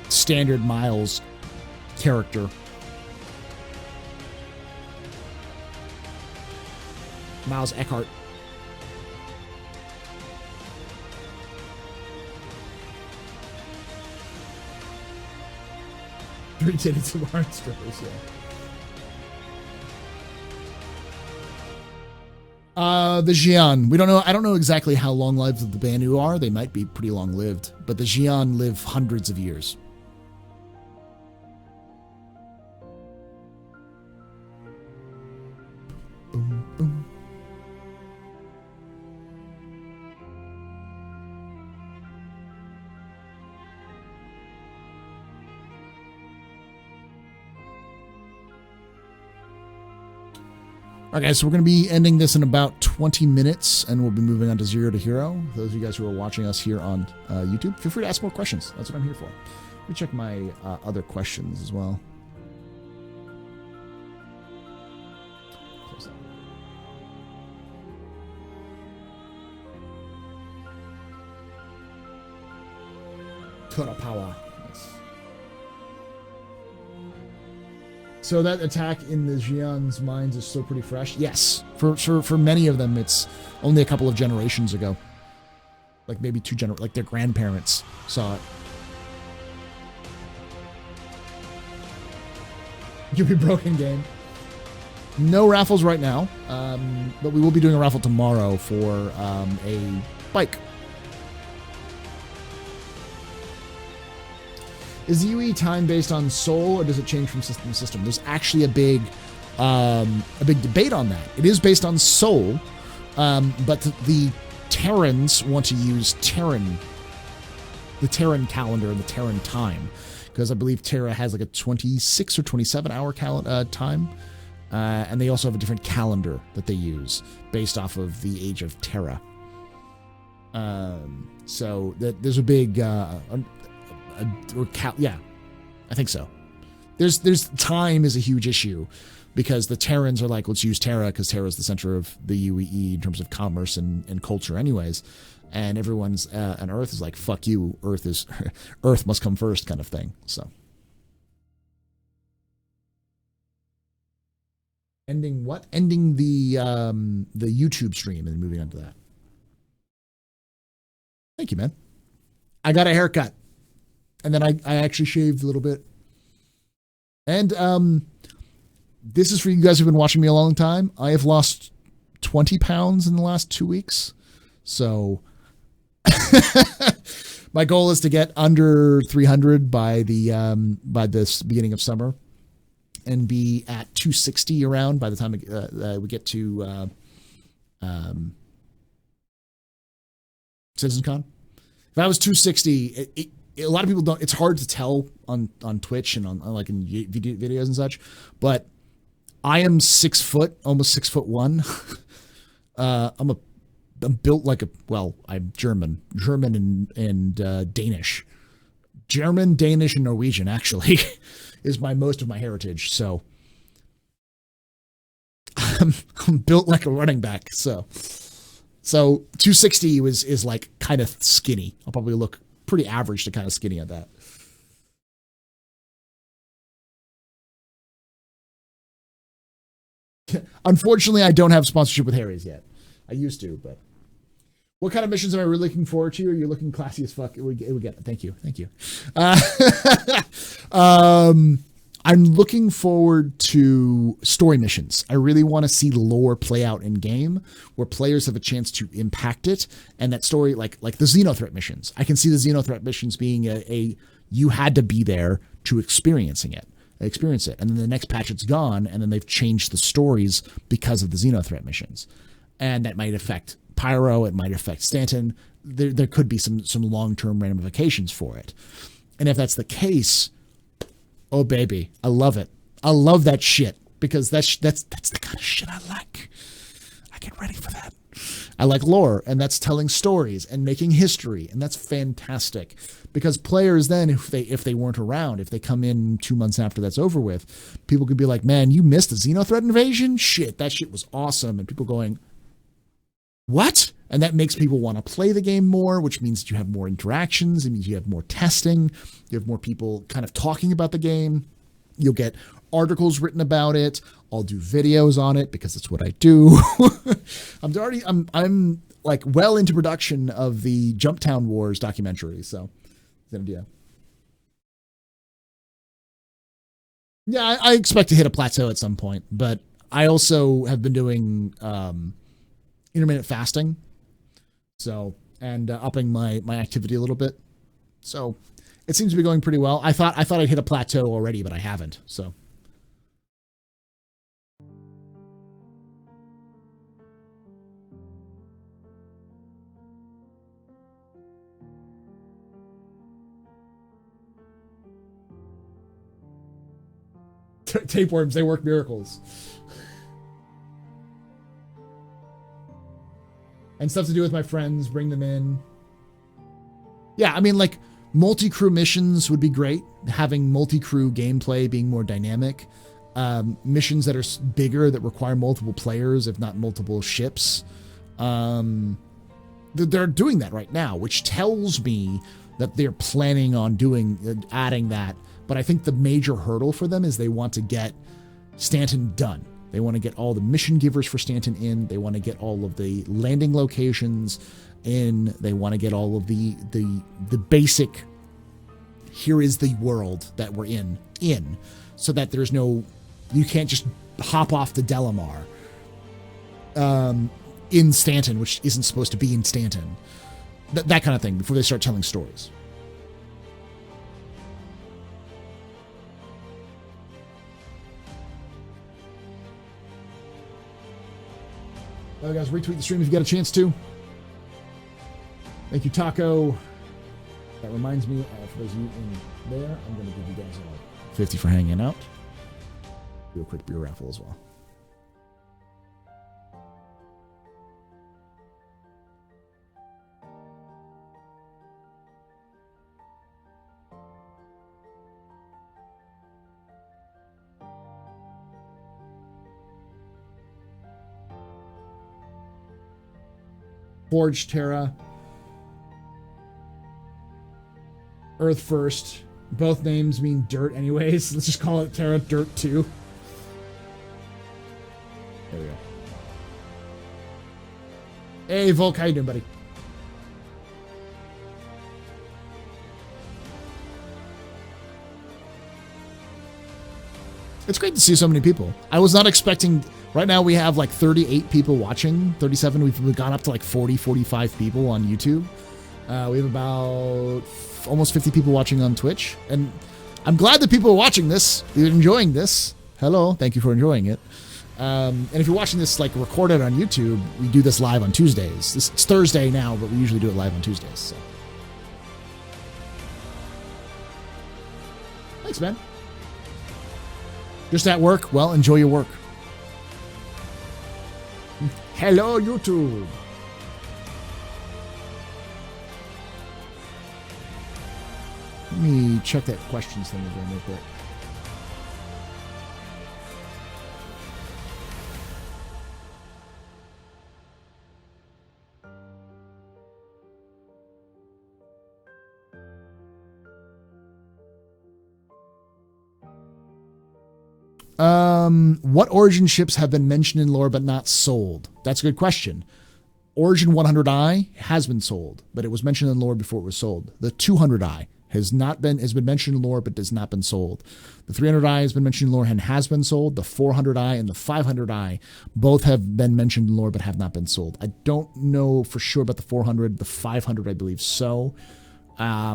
standard Miles character. Miles Eckhart. Three titties of orange strippers, yeah. The Xi'an. We don't know. I don't know exactly how long-lived the Banu are. They might be pretty long-lived, but the Xi'an live hundreds of years. Boom, boom. All right, guys, so we're going to be ending this in about 20 minutes, and we'll be moving on to Zero to Hero. For those of you guys who are watching us here on YouTube, feel free to ask more questions. That's what I'm here for. Let me check my other questions as well. Close that. Total power. So that attack in the Xian's minds is still pretty fresh? Yes. For many of them, it's only a couple of generations ago. Like maybe like their grandparents saw it. You'll be broken game. No raffles right now, but we will be doing a raffle tomorrow for a bike. Is the UE time based on soul, or does it change from system to system? There's actually a big debate on that. It is based on soul, but the Terrans want to use the Terran calendar and the Terran time, because I believe Terra has like a 26 or 27 hour time, and they also have a different calendar that they use based off of the age of Terra. So there's a big yeah, I think so. There's time is a huge issue, because the Terrans are like, let's use Terra because Terra is the center of the UEE in terms of commerce and culture anyways, and everyone's on Earth is like, fuck you, Earth must come first kind of thing. So ending the YouTube stream and moving on to that. Thank you, man. I got a haircut. And then I actually shaved a little bit. And this is for you guys who've been watching me a long time. I have lost 20 pounds in the last 2 weeks. So my goal is to get under 300 by this beginning of summer, and be at 260 around by the time we get to CitizenCon. If I was 260, a lot of people don't. It's hard to tell on Twitch and on like in videos and such, but I am 6 foot, almost 6'1". I'm built like I'm German and Danish. German, Danish, and Norwegian actually is most of my heritage. So I'm built like a running back. So 260 is like kind of skinny. I'll probably look pretty average to kind of skinny at that. Unfortunately, I don't have sponsorship with Harry's yet. I used to, but what kind of missions am I really looking forward to? You're looking classy as fuck. It would get it. Thank you. I'm looking forward to story missions. I really want to see lore play out in game, where players have a chance to impact it, and that story, like the Xenothreat missions. I can see the Xenothreat missions being you had to be there to experience it, and then the next patch it's gone, and then they've changed the stories because of the Xenothreat missions, and that might affect Pyro. It might affect Stanton. There could be some long-term ramifications for it, and if that's the case, oh baby, I love it. I love that shit, because that's the kind of shit I like. I get ready for that. I like lore, and that's telling stories and making history, and that's fantastic. Because players then, if they weren't around, if they come in 2 months after that's over with, people could be like, man, you missed the Xenothreat invasion? Shit, that shit was awesome. And people going, what? And that makes people want to play the game more, which means that you have more interactions. It means you have more testing. You have more people kind of talking about the game. You'll get articles written about it. I'll do videos on it because that's what I do. I'm like well into production of the Jumptown Wars documentary. So it's an idea. Yeah, I expect to hit a plateau at some point, but I also have been doing intermittent fasting. So, and upping my activity a little bit. So it seems to be going pretty well. I thought I'd hit a plateau already, but I haven't. So. Tapeworms, they work miracles. And stuff to do with my friends, bring them in. Yeah, I mean, like, multi-crew missions would be great. Having multi-crew gameplay being more dynamic. Missions that are bigger, that require multiple players, if not multiple ships. They're doing that right now, which tells me that they're planning on adding that. But I think the major hurdle for them is they want to get Stanton done. They want to get all the mission givers for Stanton in. They want to get all of the landing locations in. They want to get all of the basic, here is the world that we're in, so that there's no, you can't just hop off the Delamar in Stanton, which isn't supposed to be in Stanton. That kind of thing before they start telling stories. Well, guys, retweet the stream if you got a chance to. Thank you, Taco. That reminds me, for those of you in there, I'm going to give you guys a 50 for hanging out. Do a quick beer raffle as well. Forge Terra, Earth First. Both names mean dirt anyways. Let's just call it Terra Dirt 2. There we go. Hey, Volk, how you doing, buddy? It's great to see so many people. I was not expecting... Right now we have like 38 people watching, 37. We've gone up to like 40, 45 people on YouTube. We have about almost 50 people watching on Twitch. And I'm glad that people are watching this. You're enjoying this. Hello. Thank you for enjoying it. And if you're watching this like recorded on YouTube, we do this live on Tuesdays. It's Thursday now, but we usually do it live on Tuesdays. So. Thanks, man. Just at work? Well, enjoy your work. Hello, YouTube. Let me check that questions thing again real quick. What Origin ships have been mentioned in lore but not sold? That's a good question. Origin 100i has been sold, but it was mentioned in lore before it was sold. The 200i has been mentioned in lore but has not been sold. The 300i has been mentioned in lore and has been sold. The 400i and the 500i both have been mentioned in lore but have not been sold. I don't know for sure about the 400. The 500, I believe so. I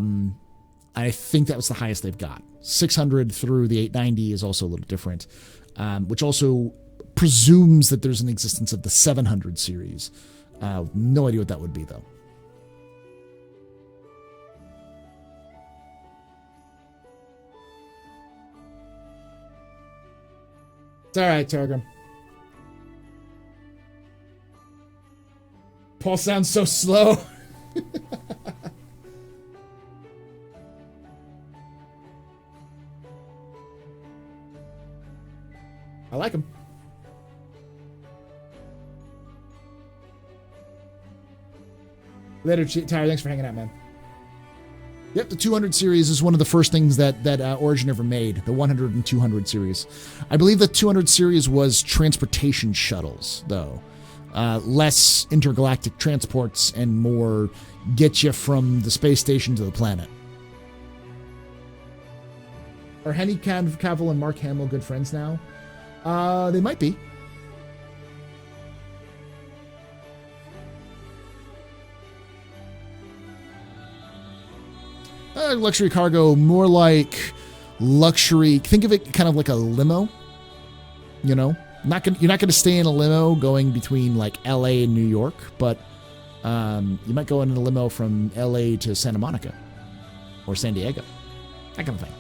think that was the highest they've got. 600 through the 890 is also a little different, which also presumes that there's an existence of the 700 series. No idea what that would be, though. It's all right, Telegram. Paul sounds so slow. I like him. Later, Tyler. Thanks for hanging out, man. Yep, the 200 series is one of the first things that Origin ever made, the 100 and 200 series. I believe the 200 series was transportation shuttles, though. Less intergalactic transports and more get you from the space station to the planet. Are Henry Cavill and Mark Hamill good friends now? They might be. Luxury cargo, more like luxury. Think of it kind of like a limo. You know, you're not gonna stay in a limo going between like L.A. and New York, but you might go in a limo from L.A. to Santa Monica or San Diego, that kind of thing.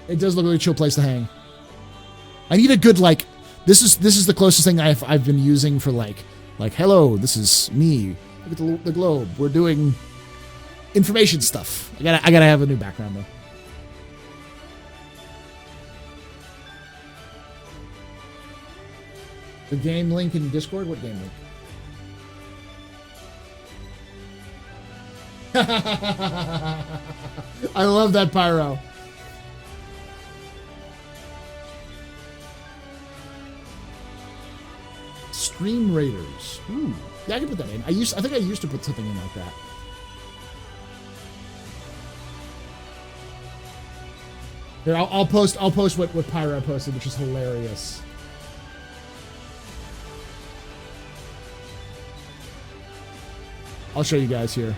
It does look like a chill place to hang. I need a good like. This is the closest thing I've been using for like hello. This is me. Look at the globe. We're doing information stuff. I gotta have a new background though. The game link in Discord. What game link? I love that, Pyro. Stream Raiders. Ooh. Yeah, I can put that in. I think I used to put something in like that. Here, I'll post what Pyro posted, which is hilarious. I'll show you guys here.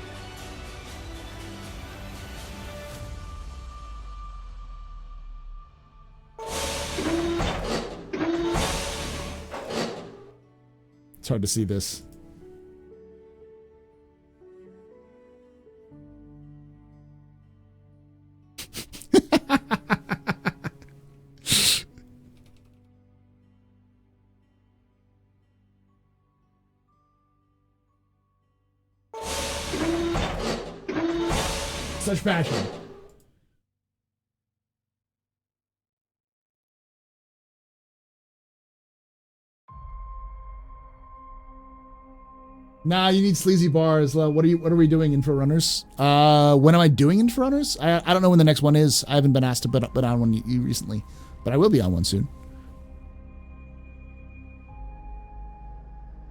It's hard to see this. Such passion. Nah, you need sleazy bars. What are we doing, Info Runners? When am I doing Info Runners? I don't know when the next one is. I haven't been asked to put on one recently, but I will be on one soon.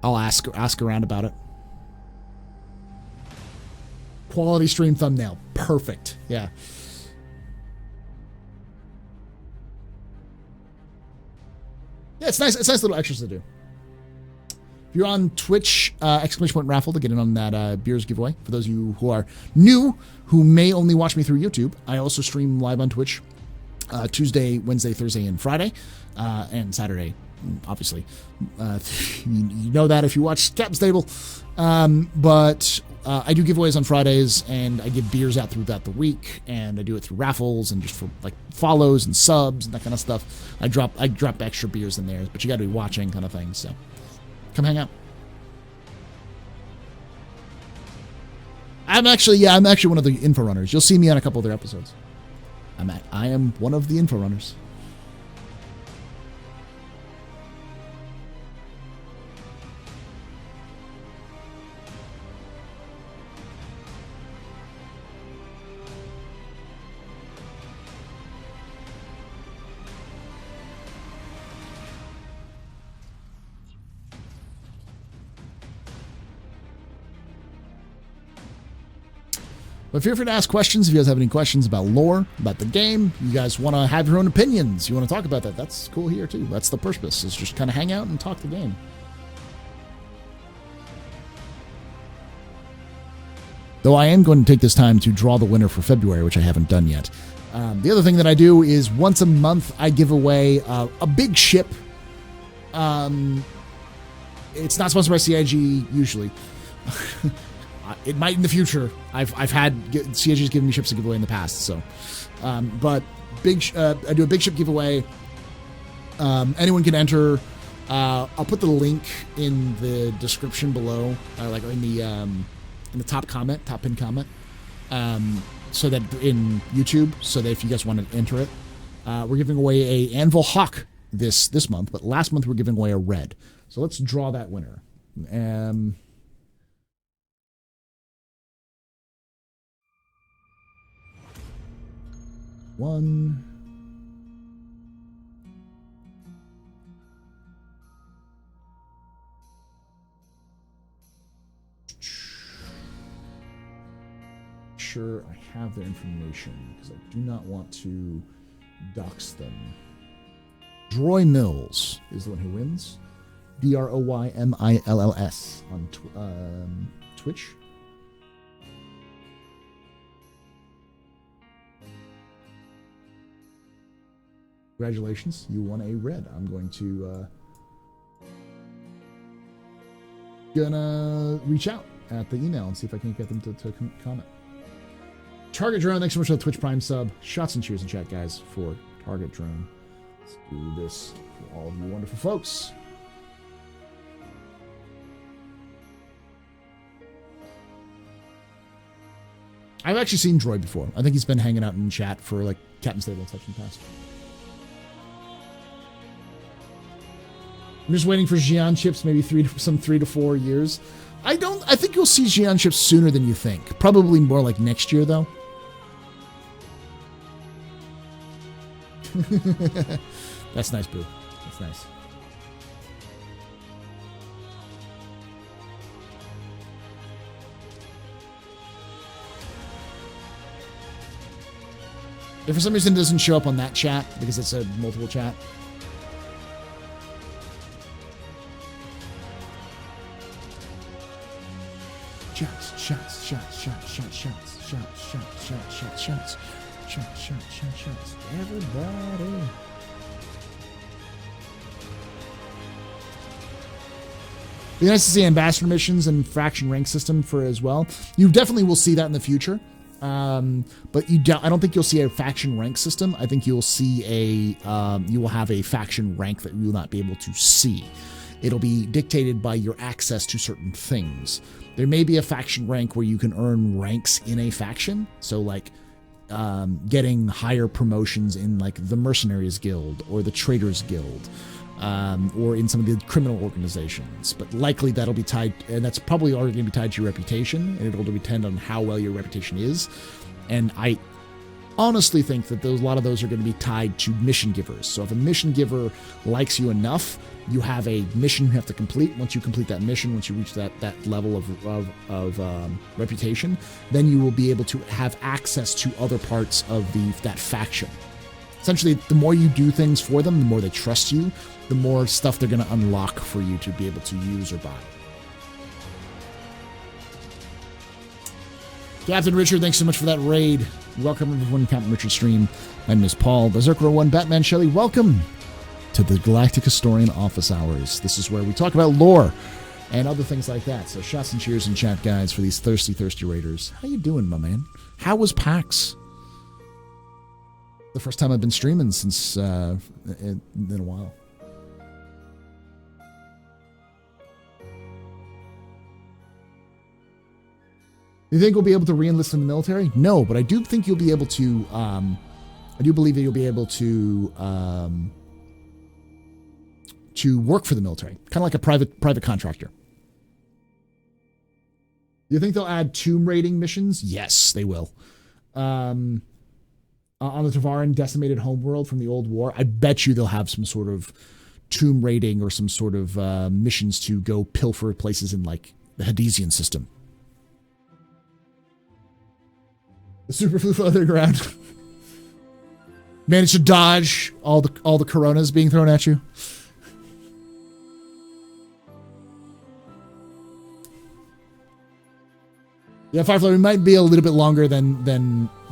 I'll ask around about it. Quality stream thumbnail. Perfect. Yeah. Yeah, it's nice. It's nice little extras to do. If you're on Twitch, exclamation point raffle to get in on that beers giveaway. For those of you who are new, who may only watch me through YouTube, I also stream live on Twitch Tuesday, Wednesday, Thursday, and Friday, and Saturday, obviously. You know that if you watch Captain's Table. But I do giveaways on Fridays, and I give beers out throughout the week, and I do it through raffles and just for like follows and subs and that kind of stuff. I drop extra beers in there, but you got to be watching, kind of thing. So come hang out. I'm actually one of the info runners. You'll see me on a couple of their episodes. I am one of the info runners. But feel free to ask questions if you guys have any questions about lore, about the game. You guys want to have your own opinions. You want to talk about that. That's cool here, too. That's the purpose, is just kind of hang out and talk the game. Though I am going to take this time to draw the winner for February, which I haven't done yet. The other thing that I do is once a month I give away a big ship. It's not sponsored by CIG usually. It might in the future. I've had CIG's given me ships to give away in the past. So, but I do a big ship giveaway. Anyone can enter. I'll put the link in the description below, like in the top pinned comment, so that in YouTube, so that if you guys want to enter it, we're giving away a Anvil Hawk this month, but last month we're giving away a red. So let's draw that winner. One. Sure, I have their information because I do not want to dox them. Droy Mills is the one who wins. DROYMILLS on Twitch. Congratulations, you won a red. I'm going to gonna reach out at the email and see if I can get them to comment. Target Drone, thanks so much for the Twitch Prime sub. Shots and cheers in chat, guys, for Target Drone. Let's do this for all of you wonderful folks. I've actually seen Droid before. I think he's been hanging out in chat for like Captain's Table and such in the past. I'm just waiting for Xi'an chips, maybe 3 to 4 years. I think you'll see Xi'an chips sooner than you think. Probably more like next year, though. That's nice, Boo. That's nice. If for some reason it doesn't show up on that chat, because it's a multiple chat. Shots. Everybody. Be nice to see ambassador missions and faction rank system for as well. You definitely will see that in the future. But I don't think you'll see a faction rank system. I think you'll see you will have a faction rank that you will not be able to see. It'll be dictated by your access to certain things. There may be a faction rank where you can earn ranks in a faction. So like getting higher promotions in like the Mercenaries Guild or the Traders Guild. Or in some of the criminal organizations, but likely that'll be tied, and that's probably already going to be tied to your reputation, and it'll depend on how well your reputation is. And I honestly think that a lot of those are going to be tied to mission givers. So if a mission giver likes you enough, you have a mission you have to complete. Once you complete that mission, once you reach that level of reputation, then you will be able to have access to other parts of that faction. Essentially, the more you do things for them, the more they trust you, the more stuff they're going to unlock for you to be able to use or buy. Captain Richard, thanks so much for that raid. Welcome everyone to Captain Richard's stream. My name is Paul, Berserker 1, Batman Shelley. Welcome to the Galactic Historian Office Hours. This is where we talk about lore and other things like that. So shots and cheers and chat guides for these thirsty raiders. How you doing, my man? How was PAX? The first time I've been streaming since in a while. You think we'll be able to re-enlist in the military? No, but I do think you'll be able to. I do believe that you'll be able to work for the military, kind of like a private contractor. You think they'll add tomb raiding missions? Yes, they will. On the Tavaran decimated homeworld from the old war, I bet you they'll have some sort of tomb raiding or some sort of missions to go pilfer places in like the Hadesian system. The super flew underground. Managed to dodge all the coronas being thrown at you. Yeah, Firefly, we might be a little bit longer than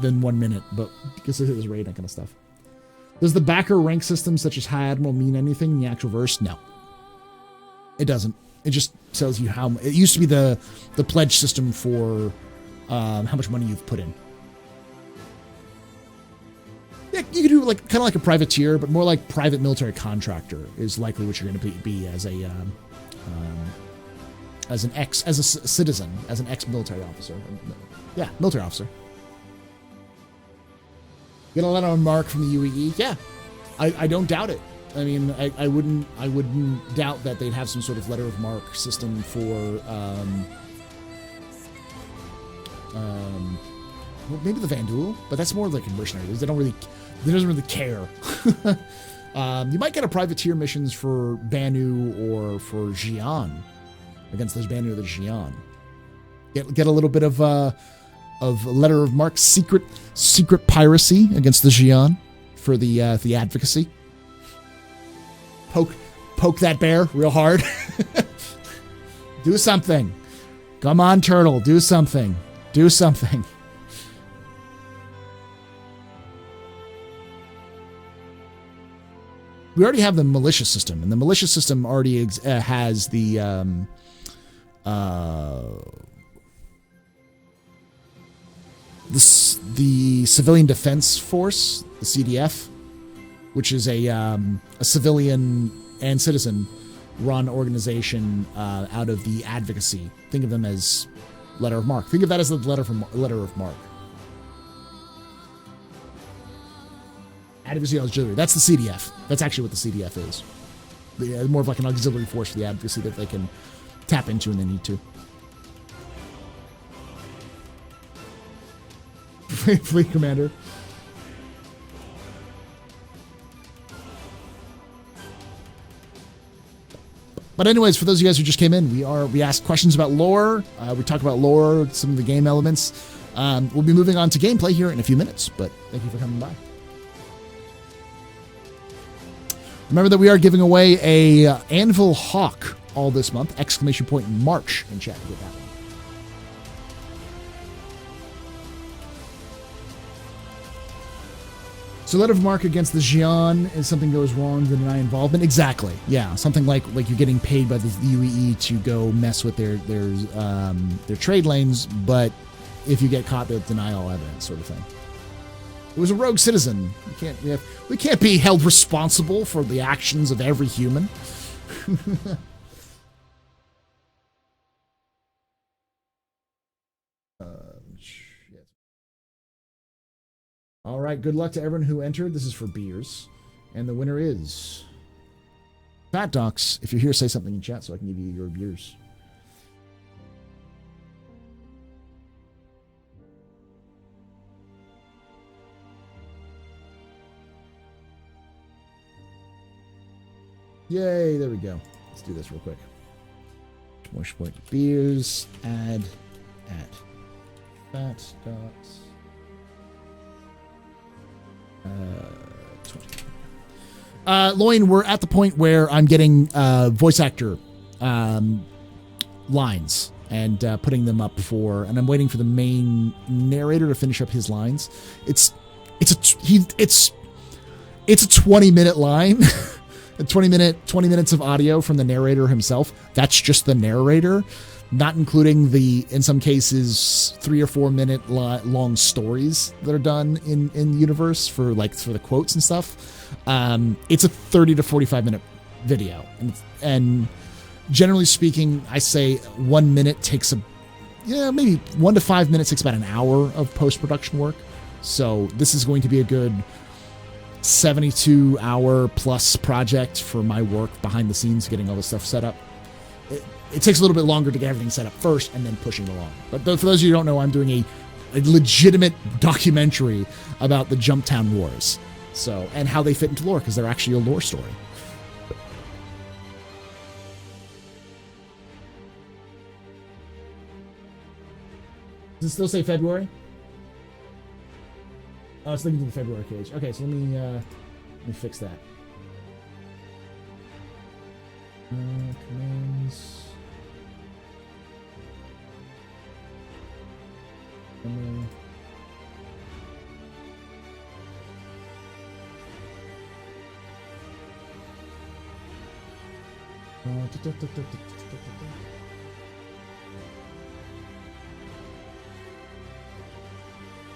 1 minute, but because it was raid, that kind of stuff. Does the backer rank system such as High Admiral mean anything in the actual verse? No. It doesn't. It just tells you how... It used to be the pledge system for how much money you've put in. Yeah, you could do like kind of like a privateer, but more like private military contractor is likely what you're going to be as a citizen, as an ex-military officer. Yeah, military officer. Get a letter on mark from the UEE? Yeah, I don't doubt it. I mean, I wouldn't doubt that they'd have some sort of letter of mark system for well, maybe the Vandul, but that's more like a mercenary. They doesn't really care. You might get a privateer missions for Banu or for Xi'an against those Banu or the Xi'an. Get a little bit of letter of mark, secret piracy against the Xi'an for the advocacy. Poke that bear real hard. Do something. Come on, turtle. Do something. Do something. We already have the militia system, and the militia system already has the Civilian Defense Force, the CDF, which is a civilian and citizen run organization out of the advocacy. Think of them as letter of mark. Think of that as the letter of mark. Advocacy auxiliary. That's the CDF. That's actually what the CDF is. More of like an auxiliary force for the advocacy that they can tap into when they need to. Fleet commander. But anyways, for those of you guys who just came in, we asked questions about lore. We talk about lore, some of the game elements. We'll be moving on to gameplay here in a few minutes, but thank you for coming by. Remember that we are giving away a Anvil Hawk all this month! Exclamation point March in chat with that one. So letter of marque against the Xi'an if something goes wrong, then deny involvement. Exactly. Yeah, something like you're getting paid by the UEE to go mess with their trade lanes, but if you get caught, they'll deny all evidence, sort of thing. It was a rogue citizen. We can't be held responsible for the actions of every human. All right, good luck to everyone who entered. This is for beers. And the winner is Fat Docs. If you're here, say something in chat so I can give you your beers. Yay, there we go. Let's do this real quick. Motion point beers, add Fat Docs. 20. Loin, we're at the point where I'm getting voice actor lines and putting them up and I'm waiting for the main narrator to finish up his lines. It's a 20-minute line. 20 minutes of audio from the narrator himself. That's just the narrator, not including in some cases 3 or 4 minute long stories that are done in universe for the quotes and stuff. It's a 30 to 45 minute video, and generally speaking, I say 1 minute takes maybe 1 to 5 minutes takes about an hour of post-production work. So this is going to be a good 72-hour plus project for my work behind the scenes, getting all this stuff set up. It takes a little bit longer to get everything set up first and then pushing along. But for those of you who don't know, I'm doing a legitimate documentary about the Jumptown Wars. So, and how they fit into lore, because they're actually a lore story. Does it still say February? Oh, it's linking to the February page. Okay, so let me fix that. Commands.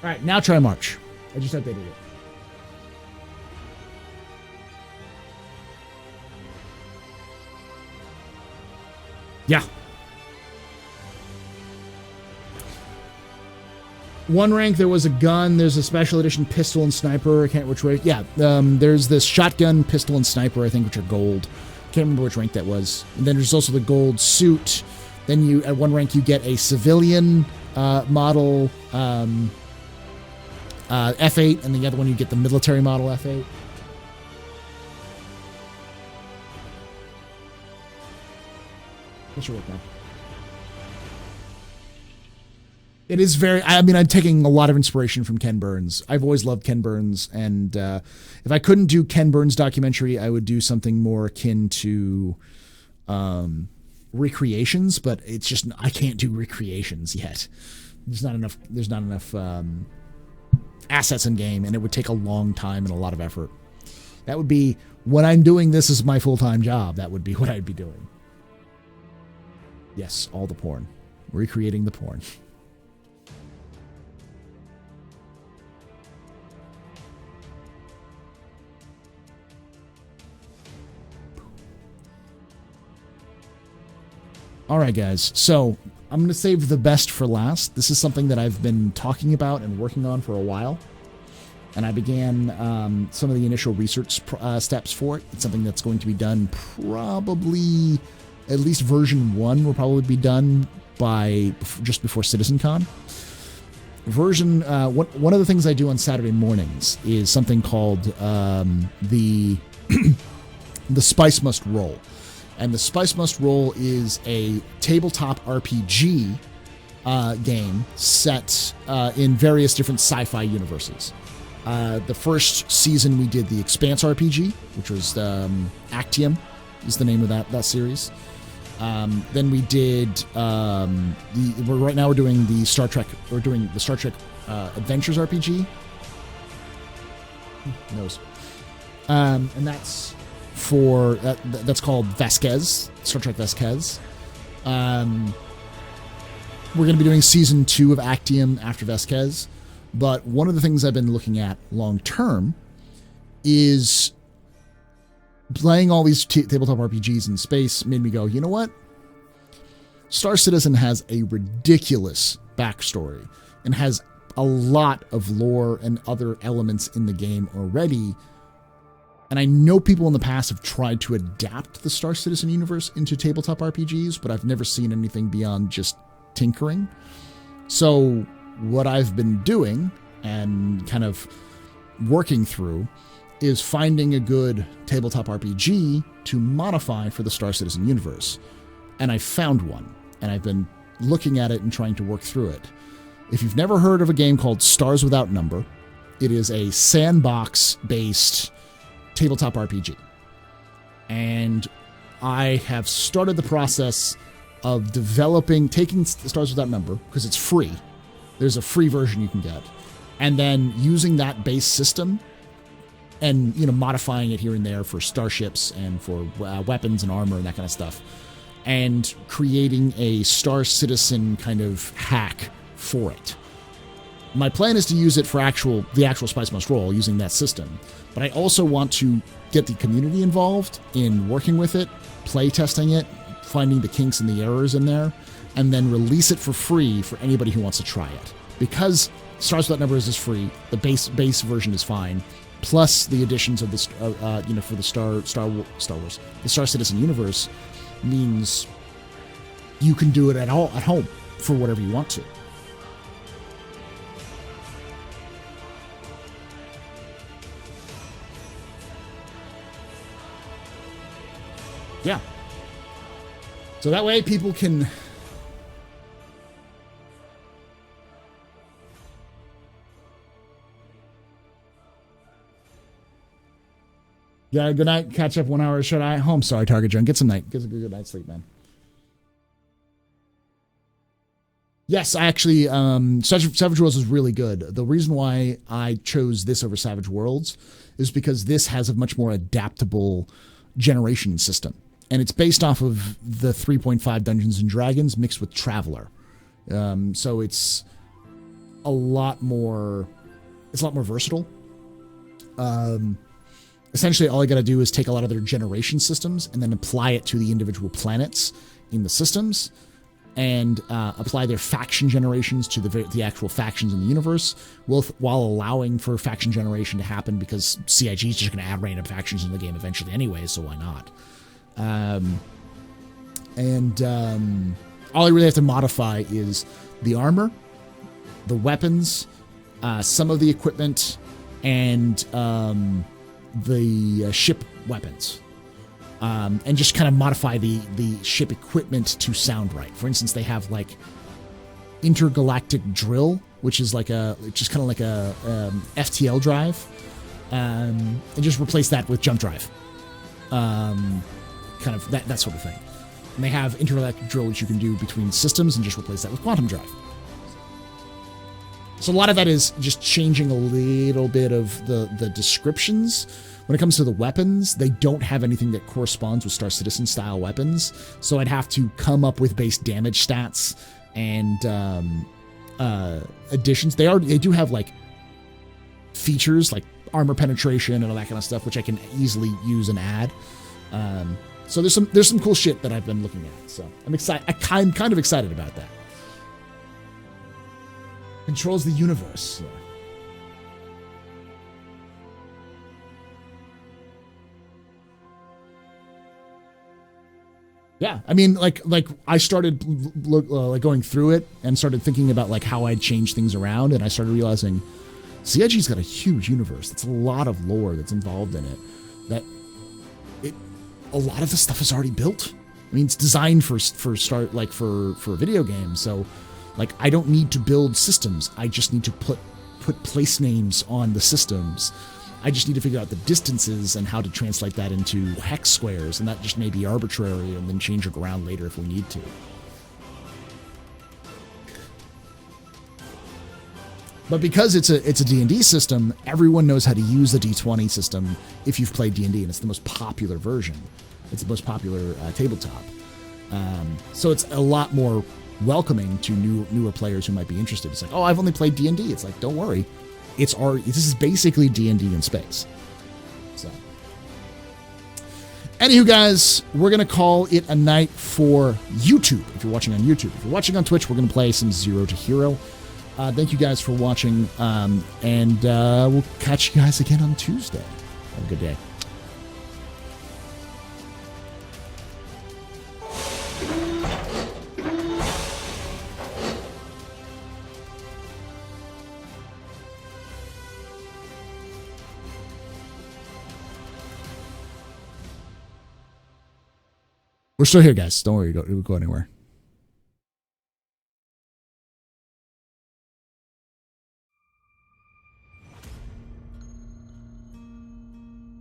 All right, now try March. I just updated it. Yeah. One rank, there was a gun. There's a special edition pistol and sniper. I can't remember which way. Yeah, there's this shotgun, pistol, and sniper, I think, which are gold. Can't remember which rank that was. And then there's also the gold suit. Then at one rank, you get a civilian model F8, and the other one you get the military model F8. That should work now. It is I'm taking a lot of inspiration from Ken Burns. I've always loved Ken Burns, and if I couldn't do Ken Burns documentary, I would do something more akin to recreations, but it's just, I can't do recreations yet. There's not enough assets in game, and it would take a long time and a lot of effort. That would be, when I'm doing this as my full-time job, that would be what I'd be doing. Yes, all the porn. Recreating the porn. All right, guys. So I'm going to save the best for last. This is something that I've been talking about and working on for a while. And I began some of the initial research steps for it. It's something that's going to be done probably, at least version 1 will probably be done by just before CitizenCon. One of the things I do on Saturday mornings is something called the Spice Must Roll. And the Spice Must Roll is a tabletop RPG game set in various different sci-fi universes. The first season we did the Expanse RPG, which was Actium is the name of that series. Then we did right now we're doing the Star Trek. We're doing the Star Trek Adventures RPG. Who knows? And that's for that's called Vasquez, Star Trek Vasquez. We're going to be doing season 2 of Actium after Vasquez. But one of the things I've been looking at long term is playing all these tabletop RPGs in space made me go, you know what? Star Citizen has a ridiculous backstory and has a lot of lore and other elements in the game already. And I know people in the past have tried to adapt the Star Citizen universe into tabletop RPGs, but I've never seen anything beyond just tinkering. So what I've been doing and kind of working through is finding a good tabletop RPG to modify for the Star Citizen universe. And I found one, and I've been looking at it and trying to work through it. If you've never heard of a game called Stars Without Number, it is a sandbox-based tabletop RPG. And I have started the process of taking Stars Without Number, because it's free. There's a free version you can get. And then using that base system and, modifying it here and there for starships and for weapons and armor and that kind of stuff. And creating a Star Citizen kind of hack for it. My plan is to use it for the actual Spice Must Roll using that system. But I also want to get the community involved in working with it, play testing it, finding the kinks and the errors in there, and then release it for free for anybody who wants to try it. Because Stars Without Numbers is free, the base version is fine, plus the additions of the for the Star Wars, the Star Citizen universe means you can do it at home for whatever you want to. Yeah. So that way people can yeah, good night. Catch up 1 hour. Should I? Oh, I'm sorry, Target John. Get a good night's sleep, man. Yes, actually, Savage Worlds is really good. The reason why I chose this over Savage Worlds is because this has a much more adaptable generation system. And it's based off of the 3.5 Dungeons and Dragons mixed with Traveler. So it's a lot more versatile. Essentially, all I got to do is take a lot of their generation systems and then apply it to the individual planets in the systems, and apply their faction generations to the actual factions in the universe, while allowing for faction generation to happen, because CIG is just going to add random factions in the game eventually anyway, so why not? All I really have to modify is the armor, the weapons, some of the equipment, and the ship weapons, and just kind of modify the ship equipment to sound right. For instance, they have like intergalactic drill, which is like just kind of like a FTL drive, and just replace that with jump drive, kind of that sort of thing. And they have intergalactic drill, which you can do between systems, and just replace that with quantum drive. So a lot of that is just changing a little bit of the descriptions. When it comes to the weapons, they don't have anything that corresponds with Star Citizen style weapons. So I'd have to come up with base damage stats and additions. They do have like features like armor penetration and all that kind of stuff, which I can easily use and add. So there's some cool shit that I've been looking at. So I'm excited. I'm kind of excited about that. Controls the universe. Yeah, I mean, like I started like going through it and started thinking about like how I'd change things around, and I started realizing CIG's got a huge universe. It's a lot of lore that's involved in it. A lot of the stuff is already built. I mean, it's designed for a video game, so like I don't need to build systems. I just need to put put place names on the systems. I just need to figure out the distances and how to translate that into hex squares, and that just may be arbitrary and then change it around later if we need to. But because it's a D&D system, everyone knows how to use the D20 system if you've played D&D, and it's the most popular version. It's the most popular tabletop. So it's a lot more welcoming to newer players who might be interested. It's like, oh, I've only played D&D. It's like, don't worry. This is basically D&D in space. So, anywho, guys, we're going to call it a night for YouTube, if you're watching on YouTube. If you're watching on Twitch, we're going to play some Zero to Hero. Thank you guys for watching, and we'll catch you guys again on Tuesday. Have a good day. We're still here, guys. Don't worry. Don't go anywhere.